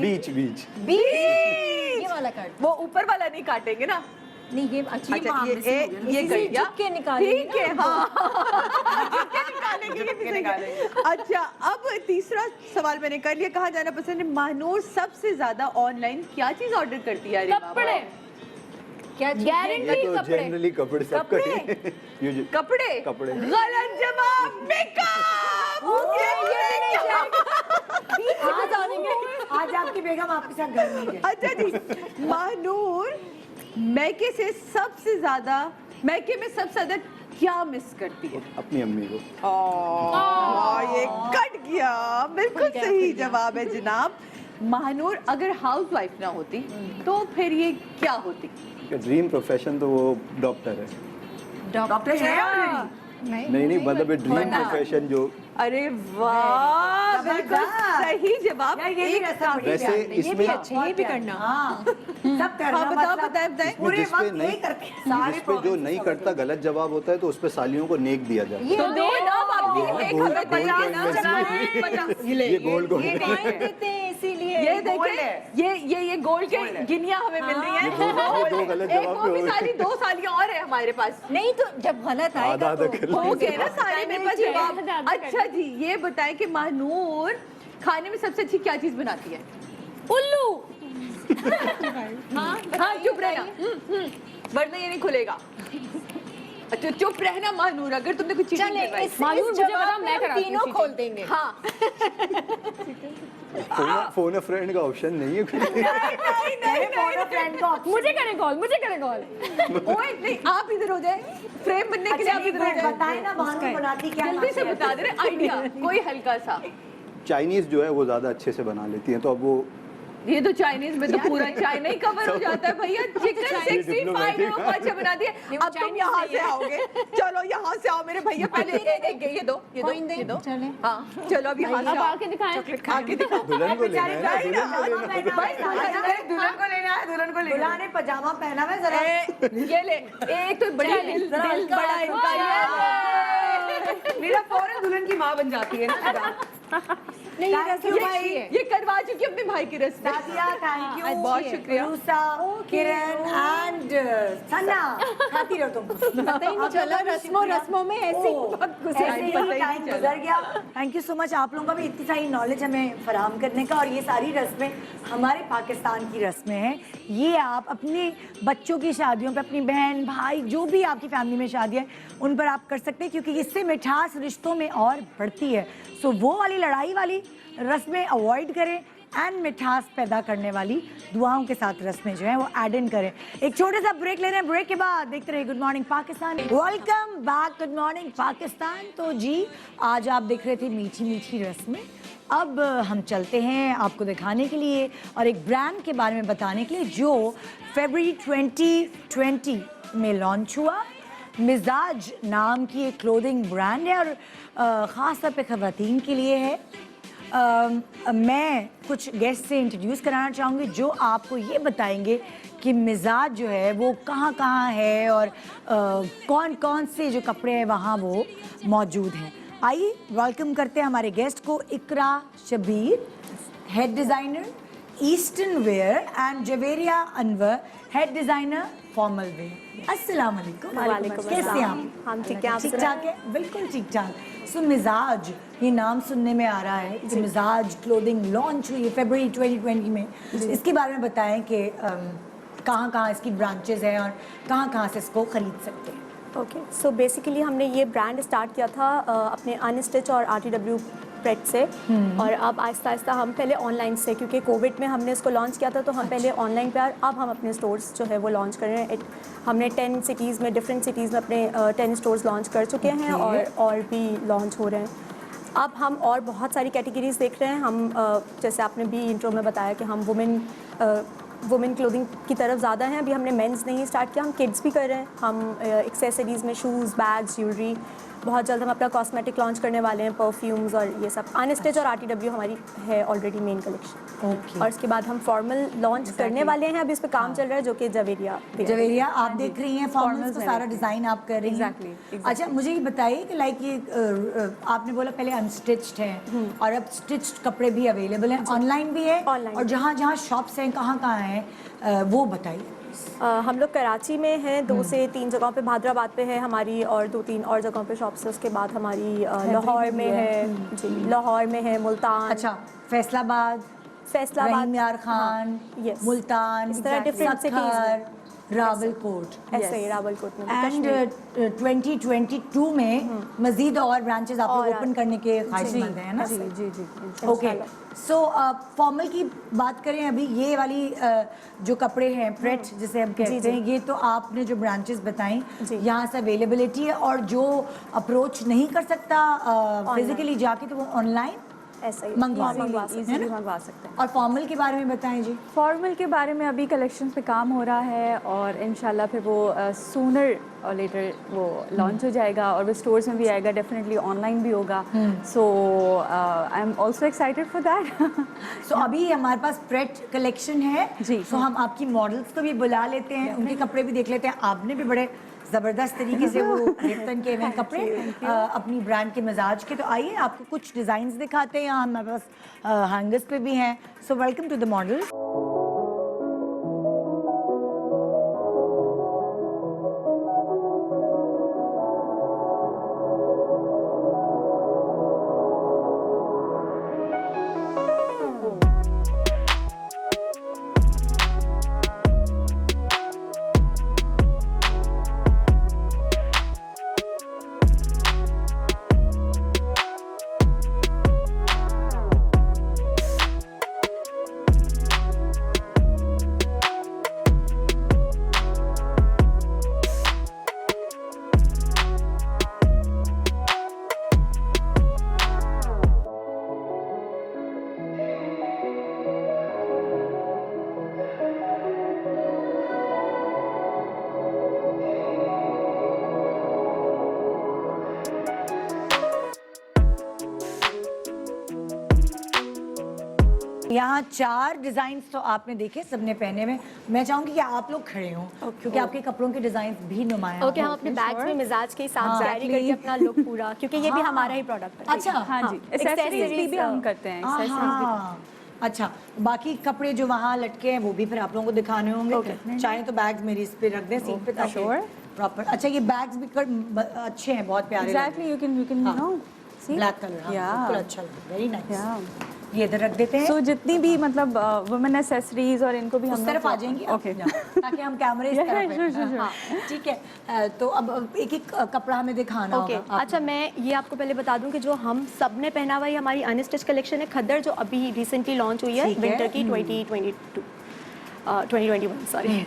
बीच। ये वाला काट। वो ऊपर वाला नहीं काटेंगे ना। नहीं, ये अच्छा, ये इसी से करिए। झुक के निकालेंगे ठीक है, हाँ। झुक के निकालेंगे। अच्छा, अब तीसरा सवाल मैंने कर लिया, कहाँ जाना पसंद है। महानूर सबसे ज्यादा ऑनलाइन क्या चीज ऑर्डर करती है? कपड़े। क्या गारंटी तो कपड़े। जनरली कपड़े सब कपड़े। गलत जवाब। मेकअप। आज आपकी बेगम आपके साथ घर नहीं है। अच्छा जी, महानूर मैके से सबसे ज्यादा, मैके में सबसे ज्यादा क्या मिस करती है? अपनी अम्मी को। ये कट गया। बिल्कुल सही जवाब है जनाब। महानूर अगर हाउसवाइफ ना होती तो फिर ये क्या होती? ड्रीम प्रोफेशन तो वो डॉक्टर है। डॉक्टर है? नहीं, मतलब ड्रीम प्रोफेशन जो। अरे वाह, बिल्कुल सही जवाब। वैसे इसमें ये भी करना। हाँ, सब करना। बताएं। जिस पे जो नहीं करता गलत जवाब होता है, तो उस पे सालियों को नेक दिया जाता है। तो दो ना बाकी एक हमें ये गोल्ड को इसीलिए ये देखें, ये गोल्ड के गिनिया हमें मिल रही है। दो गलत एक जवाब वो भी पे साली, 2 सालियां और है हमारे पास। नहीं, तो जब गलत आएगा आधा तो हो गए ना सारे मेरे पास जवाब। अच्छा जी, ये बताएं कि महानूर खाने में सबसे अच्छी क्या चीज बनाती है? उल्लू। हाँ, चुप रहना, वरना ये नहीं खुलेगा। अच्छा, चुप रहना महानूर, अगर तुमने कुछ चीज महानूर मुझे बता, मैं कराती हूँ तीनों खोल देंगे। हाँ। फोन अ फ्रेंड का ऑप्शन नहीं है। मुझे करें कॉल। ओए नहीं, आप इधर हो जाए, फ्रेम बनने के लिए आप इधर हो जाए। बताए ना महानूर बनाती क्या? जल्दी से बता दे रहे आइडिया कोई हल्का सा। चाइनीज जो है वो ज्यादा अच्छे से बना लेती हैं, तो अब वो ये तो चाइनीज में तो पूरा चाइना ही कवर हो जाता है भैया। चिकन 65 वो अच्छा बना दिए। अब तुम यहाँ से आओगे, चलो यहाँ से आओ मेरे भैया। पहले ये दो। चले। हाँ, चलो अब यहाँ से अब आके दिखाएं। आके दिखाओ। दुल्हन को लेना है ना, दुल्हन को लेना है। दुल्हा ने पजामा पहना है जरा। ये ले, एक तो बड़ी दिल बड़ा इनका। मेरा फौरन दुल्हन की माँ बन जाती है ना। नहीं, ये Thank you, रस्म भाई। ये करवा चुकी अपने भाई की रस्म। सादिया, थैंक यू, बहुत शुक्रिया। रूसा, किरण एंड सना, खाती रहो तुम। पता ही नहीं चला, रस्मों में ऐसे ही वक्त गुजर ऐसे ही टाइम गुजर गया। थैंक यू सो मच आप लोगों का भी इतनी सारी नॉलेज हमें फराहम करने का। और ये सारी रस्में हमारे पाकिस्तान की रस्में हैं। ये आप अपने बच्चों की शादियों पे, अपनी बहन भाई जो भी आपकी फैमिली में शादी है उन पर आप कर सकते हैं, क्योंकि इससे मिठास रिश्तों में और बढ़ती है। सो वो वाली लड़ाई वाली रस्में अवॉइड करें एंड मिठास पैदा करने वाली दुआओं के साथ रस्में जो हैं वो ऐड इन करें। एक छोटे सा ब्रेक ले रहे हैं, ब्रेक के बाद देखते रहिए good morning Pakistan. Welcome back, good morning Pakistan. तो जी आज आप देख रहे थे मीठी मीठी रस्में। अब हम चलते हैं आपको दिखाने के लिए और एक ब्रांड के बारे में बताने के लिए जो फरवरी 2020 में लॉन्च हुआ। मिजाज नाम की एक क्लोथिंग ब्रांड है और ख़ास तौर पे ख़वातीन के लिए है। मैं कुछ गेस्ट से इंट्रोड्यूस कराना चाहूँगी जो आपको ये बताएंगे कि मिजाज जो है वो कहाँ कहाँ है और कौन कौन से जो कपड़े हैं वहाँ वो मौजूद हैं। आइए वेलकम करते हैं हमारे गेस्ट को। Iqra Shabbir, head designer eastern wear, and Javeria Anwar, head designer formal wear. अस्सलाम वालेकुम, कैसे हैं आप? हम ठीक हैं, आप ठीक ठाक है, बिल्कुल ठीक ठाक। सो मिजाज, ये नाम सुनने में आ रहा है कि मिजाज क्लोथिंग लॉन्च हुई है फरवरी 2020 में। इसके बारे में बताएं कि कहाँ कहाँ इसकी ब्रांचेस हैं और कहाँ कहाँ से इसको खरीद सकते हैं। ओके, सो बेसिकली हमने ये ब्रांड स्टार्ट किया था अपने अनस्टिच और RTW प्रेट से, और अब आहिस्ता आहिस्ता हम पहले ऑनलाइन से, क्योंकि कोविड में हमने इसको लॉन्च किया था तो हम पहले ऑनलाइन पे, अब हम अपने स्टोर्स जो है वो लॉन्च कर रहे हैं। हमने 10 सिटीज़ में, डिफरेंट सिटीज़ में अपने 10 स्टोर्स लॉन्च कर चुके हैं और भी लॉन्च हो रहे हैं। अब हम और बहुत सारी कैटेगरीज देख रहे हैं। हम जैसे आपने भी इंट्रो में बताया कि हम वुमेन क्लोथिंग की तरफ ज़्यादा हैं। अभी हमने मेंस नहीं स्टार्ट किया, हम किड्स भी कर रहे हैं। हम एक्सेसरीज़ में शूज़, बैग्स, ज्वेलरी, बहुत जल्द हम अपना कॉस्मेटिक लॉन्च करने वाले हैं, परफ्यूम्स और ये सब। अनस्टिच और RTW हमारी है ऑलरेडी मेन कलेक्शन। और उसके बाद हम फॉर्मल लॉन्च करने वाले हैं, अभी इस पर काम चल रहा है, जो कि जवेरिया आप देख रही हैं फॉर्मल्स का सारा डिज़ाइन आप कर रही हैं। अच्छा मुझे ये बताइए कि लाइक ये आपने बोला पहले अनस्टिच्ड है और अब स्टिच्ड कपड़े भी अवेलेबल हैं, ऑनलाइन भी है, और जहाँ जहाँ शॉप्स हैं कहाँ कहाँ हैं वो बताइए। हम लोग कराची में हैं, 2 से 3 जगहों पे, भादराबाद पे है हमारी, और 2-3 और जगहों पे शॉप्स है। उसके बाद हमारी लाहौर में है जी, लाहौर में है, मुल्तान, अच्छा फैसलाबाद, रहीम यार खान, मुल्तान, इस तरह डिफरेंट सिटीज़, रावलकोट, ऐसे ही रावलकोट में। एंड 2022 में मजीद और ब्रांचेस आप लोग ओपन करने के ख्वाहिशमंद हैं ना? जी। ओके, सो फॉर्मल की बात करें, अभी ये वाली जो कपड़े हैं प्रेट जिसे हम कहते हैं, ये तो आपने जो ब्रांचेस बताई यहाँ से अवेलेबिलिटी है, और जो अप्रोच नहीं कर सकता फिजिकली जाके तो वो ऑनलाइन ऐसा ही मंगवा सकते हैं। और फॉर्मल के बारे में बताएं जी। फॉर्मल के बारे में अभी कलेक्शन पे काम हो रहा है और इंशाल्लाह फिर वो सूनर और लेटर वो लॉन्च हो जाएगा और वो स्टोर्स में भी आएगा, डेफिनेटली ऑनलाइन भी होगा। So I am also excited for that. So अभी हमारे पास प्रेट कलेक्शन है जी, सो हम आपकी मॉडल्स को भी बुला लेते हैं, उनके कपड़े भी देख लेते हैं। आपने भी बड़े ज़बरदस्त तरीके से वो रिफ्तन के हुए कपड़े अपनी ब्रांड के मिजाज के, तो आइए आपको कुछ डिज़ाइंस दिखाते हैं। यहाँ हमारे पास हैंगर्स पे भी हैं। So welcome to the model. यहाँ 4 डिजाइन तो आपने देखे, सबने पहने हुए। मैं चाहूंगी कि आप लोग खड़े हों क्योंकि आपके कपड़ों के डिजाइन भी नुमाया ओके, हम अपने बैग्स में मिजाज के हिसाब से कैरी करके अपना लुक पूरा, क्योंकि ये भी हमारा ही प्रोडक्ट है। अच्छा, हाँ जी, एक्सेसरीज भी हम करते हैं, accessories भी। अच्छा, बाकी कपड़े जो वहाँ लटके हैं वो भी फिर आप लोगों को दिखाने होंगे। चाहे तो बैग्स मेरी इस पे रख दें सीट पे ताकि प्रॉपर। अच्छा, ये बैग्स भी अच्छे हैं, बहुत प्यारे। Exactly, you can no black colour, बिल्कुल अच्छा लग रहा है, वेरी नाइस। ये इधर रख देते हैं। सो जितनी भी मतलब वुमेन एक्सेसरीज और इनको भी हम उस तरफ आ जाएंगी, ओके, ताकि हम कैमरे इस तरफ हैं। हाँ, ठीक है। तो अब एक एक कपड़ा हमें दिखाना होगा। अच्छा, मैं ये आपको पहले बता दूं कि जो हम सब ने पहना हुआ है हमारी अनस्टिच कलेक्शन है खद्दर, जो अभी रिसेंटली लॉन्च हुई है विंटर की 2021 सॉरी।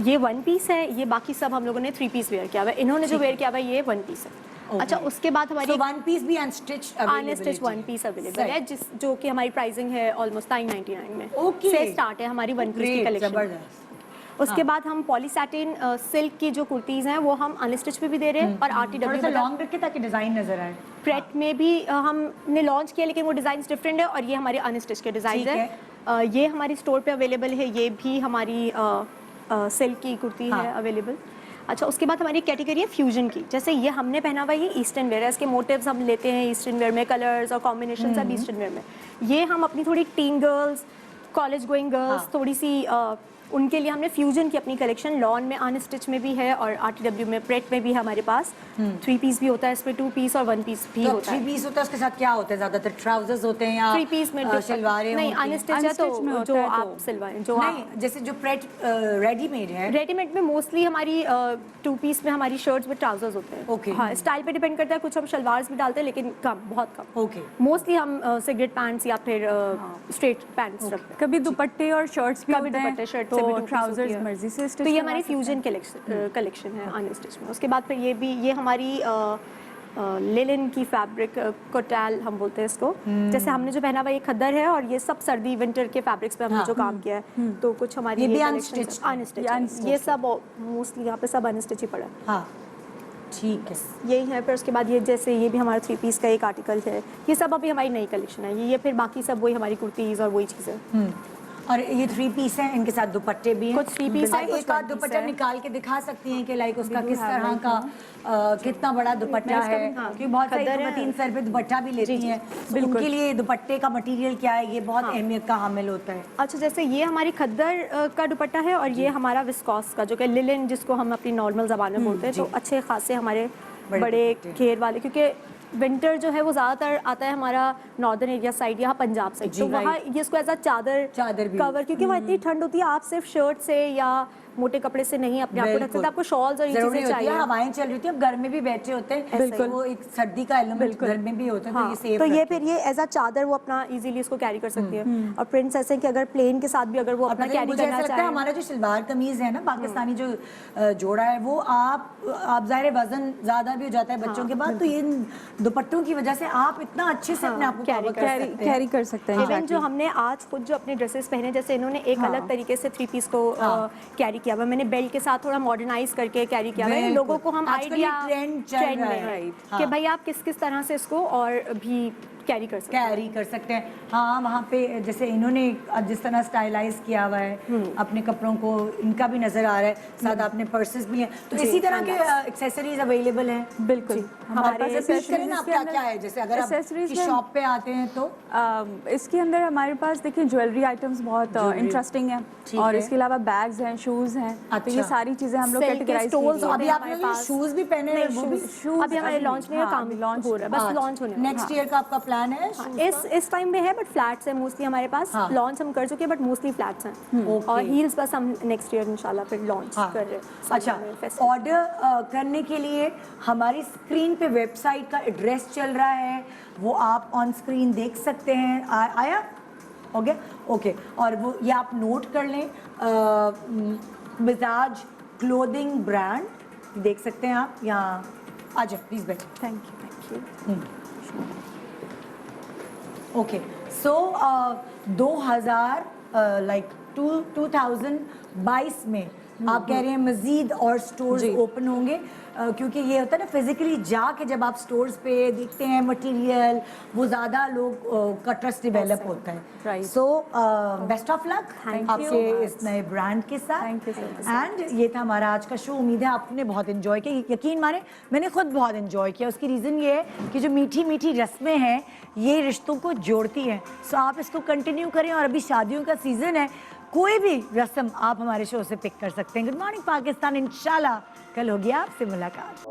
ये 1 पीस है, ये बाकी सब हम लोगों ने 3 पीस वेयर किया हुआ है। इन्होंने जो वेयर किया हुआ है ये 1 पीस है। अच्छा, उसके बाद हमारी 1 पीस भी अनस्टिच 1 पीस अवेलेबल है, जो कि हमारी प्राइसिंग है ऑलमोस्ट 999 में से स्टार्ट है हमारी 1 पीस की कलेक्शन। उसके बाद हम पॉलीसैटिन सिल्क की जो कुर्तीज़ हैं वो हम अनस्टिच पे भी दे रहे हैं और RTW में लॉन्ग रखे ताकि डिजाइन नजर आए। प्रेट में भी हमने लॉन्च किया, लेकिन वो डिजाइन डिफरेंट है और ये हमारे अनस्टिच के डिजाइन है। ये हमारी स्टोर पे अवेलेबल है, ये भी हमारी सिल्क की कुर्ती है अवेलेबल। अच्छा, उसके बाद हमारी कैटेगरी है फ्यूजन की। जैसे ये हमने पहना हुआ ये ईस्टर्न वेयर है, इसके मोटिव्स हम लेते हैं ईस्टर्न वेयर में, कलर्स और कॉम्बिनेशन सब ईस्टर्न वेयर में। ये हम अपनी थोड़ी tin girls, college going girls, थोड़ी सी उनके लिए हमने फ्यूजन की अपनी कलेक्शन लॉन में अनस्टिच में भी है और RTW में प्रेट में भी है हमारे पास। 3 पीस भी होता है इसमें, 2 पीस और 1 पीस भी होता है। 3 पीस होता है, उसके साथ क्या होता है? ज्यादातर ट्राउजर्स होते हैं या 3 पीस में सलवारें? नहीं, अनस्टिच है तो जो आप सिलवाएं, जो नहीं, जैसे जो प्रेट रेडीमेड है, रेडीमेड में मोस्टली हमारी 2 पीस में हमारी शर्ट्स में ट्राउजर्स होते हैं। ओके, हाँ, स्टाइल पे डिपेंड करता है, कुछ हम शलवार्स भी डालते हैं लेकिन कम, बहुत कम। ओके, मोस्टली हम सिगरेट पैंट्स या फिर स्ट्रेट पैंट्स रखते हैं। कभी दुपट्टे और शर्ट्स भी होते हैं, दुपट्टे शर्ट से भी ट्राउजर्स मर्जी से तो ये हमारी फ्यूजन कलेक्शन है अनस्टिच में। उसके बाद फिर ये हमारी लेलिन की फैब्रिक, कोटैल हम बोलते हैं इसको। जैसे हमने जो पहना हुआ ये खद्दर है और ये सब सर्दी विंटर के फैब्रिक्स पे हमने जो काम किया है, तो कुछ हमारी ये भी अनस्टिच, ये सब मोस्टली यहाँ पे सब अनस्टिच ही पड़ा है। हाँ, ठीक है, यही है। फिर उसके बाद ये जैसे ये भी हमारा 3 पीस का एक आर्टिकल है, ये सब अभी हमारी नई कलेक्शन है। ये फिर बाकी सब वही हमारी कुर्तीज़ और वही चीज़ें। और ये 3 पीस हैं, इनके साथ दुपट्टे भी हैं। कुछ 3 पीस है, एक आध दुपट्टा निकाल के दिखा सकती हैं कि लाइक उसका किस तरह का कितना बड़ा दुपट्टा है, क्योंकि बहुत सारी 300 रुपये दुपट्टा भी लेती हैं, उनके लिए दुपट्टे का मटेरियल क्या है ये बहुत अहमियत का हामिल होता है। अच्छा, जैसे ये हमारी खद्दर का दुपट्टा है और ये हमारा विस्कॉस का, जो कि लिलिन जिसको हम अपनी नॉर्मल ज़बान में बोलते हैं, तो अच्छे खासे हमारे बड़े घेर वाले, क्योंकि विंटर जो है वो ज़्यादातर आता है हमारा नॉर्दर्न एरिया साइड, यहाँ पंजाब साइड, तो वहाँ ये इसको एज अ चादर कवर, क्योंकि वहाँ इतनी ठंड होती है, आप सिर्फ शर्ट से या मोटे कपड़े से नहीं अपने आप को ढक सकते, आपको शॉल्स और ये चीजें चाहिए। हवाएं चल रही थी, अब घर में भी बैठे होते हैं, बिल्कुल वो एक सर्दी का एलिमेंट घर में भी होता है, तो ये सेफ। तो ये फिर ये एज अ चादर वो अपना इजीली इसको कैरी कर सकती है। और प्रिंट्स ऐसे हैं कि अगर प्लेन के साथ भी अगर वो अपना कैरी करना चाहे। हमारा जो सलवार कमीज है ना पाकिस्तानी जो जोड़ा है, वो आप ज़ाहिर वजन ज्यादा भी हो जाता है बच्चों के बाद, तो ये दुपट्टों की वजह से आप इतना अच्छे से अपने आप को कैरी कर सकते हैं। इवन जो हमने आज खुद जो अपने ड्रेसेस पहने, जैसे इन्होंने एक अलग तरीके से 3 पीस को कैरी किया हुआ, मैंने बेल्ट के साथ थोड़ा मॉडर्नाइज करके कैरी किया है, लोगों को हम आइडिया ट्रेंड में कि भाई आप किस किस तरह से इसको और भी कैरी कर सकते हैं। हाँ, वहाँ पे जैसे इन्होंने जिस तरह स्टाइलाइज किया हुआ है अपने कपड़ों को, इनका भी नजर आ रहा है, साथ अपने पर्सेस भी हैं, तो इसी तरह के एक्सेसरीज अवेलेबल हैं। बिल्कुल, हमारे क्या है, जैसे अगर आप शॉप पे आते हैं तो इसके अंदर हमारे पास देखिए ज्वेलरी आइटम्स बहुत इंटरेस्टिंग है, और इसके अलावा बैग्स हैं, शूज हैं, तो ये सारी चीजें हम लोग कैटेगराइज किए। अभी आपने शूज भी पहने हैं, शूज अभी हमारे लॉन्च में काम लॉन्च हो रहा है, बस लॉन्च होने नेक्स्ट ईयर का आपका प्लान है? इस टाइम में है, बट फ्लैट्स है मोस्टली हमारे पास। लॉन्च हम कर चुके हैं, बट मोस्टली फ्लैट्स हैं, और हील्स बस हम नेक्स्ट ईयर इंशाल्लाह फिर लॉन्च कर रहे हैं। अच्छा, ऑर्डर करने के लिए हमारी स्क्रीन पे वेबसाइट का एड्रेस चल रहा है, वो आप ऑन स्क्रीन देख सकते हैं। आया? ओके, और वो ये आप नोट कर लें, मिजाज क्लोथिंग ब्रांड देख सकते हैं आप यहाँ। आ जाओ प्लीज बैठो। Thank you. ओके, सो 2022 में आप कह रहे हैं मजीद और स्टोर्स ओपन होंगे, क्योंकि ये होता है ना फिजिकली जाके जब आप स्टोर्स पे देखते हैं मटेरियल, वो ज़्यादा लोग का ट्रस्ट डेवलप होता है। सो बेस्ट ऑफ लक आपके इस नए ब्रांड के साथ। एंड ये था हमारा आज का शो। उम्मीद है आपने बहुत इन्जॉय किया। यकीन माने मैंने खुद बहुत इन्जॉय किया। उसकी रीज़न ये है कि जो मीठी मीठी रस्में हैं ये रिश्तों को जोड़ती हैं। सो आप इसको कंटिन्यू करें। और अभी शादियों का सीज़न है, कोई भी रस्म आप हमारे शो से पिक कर सकते हैं। गुड मॉर्निंग पाकिस्तान, इंशाल्लाह कल होगी आपसे मुलाकात।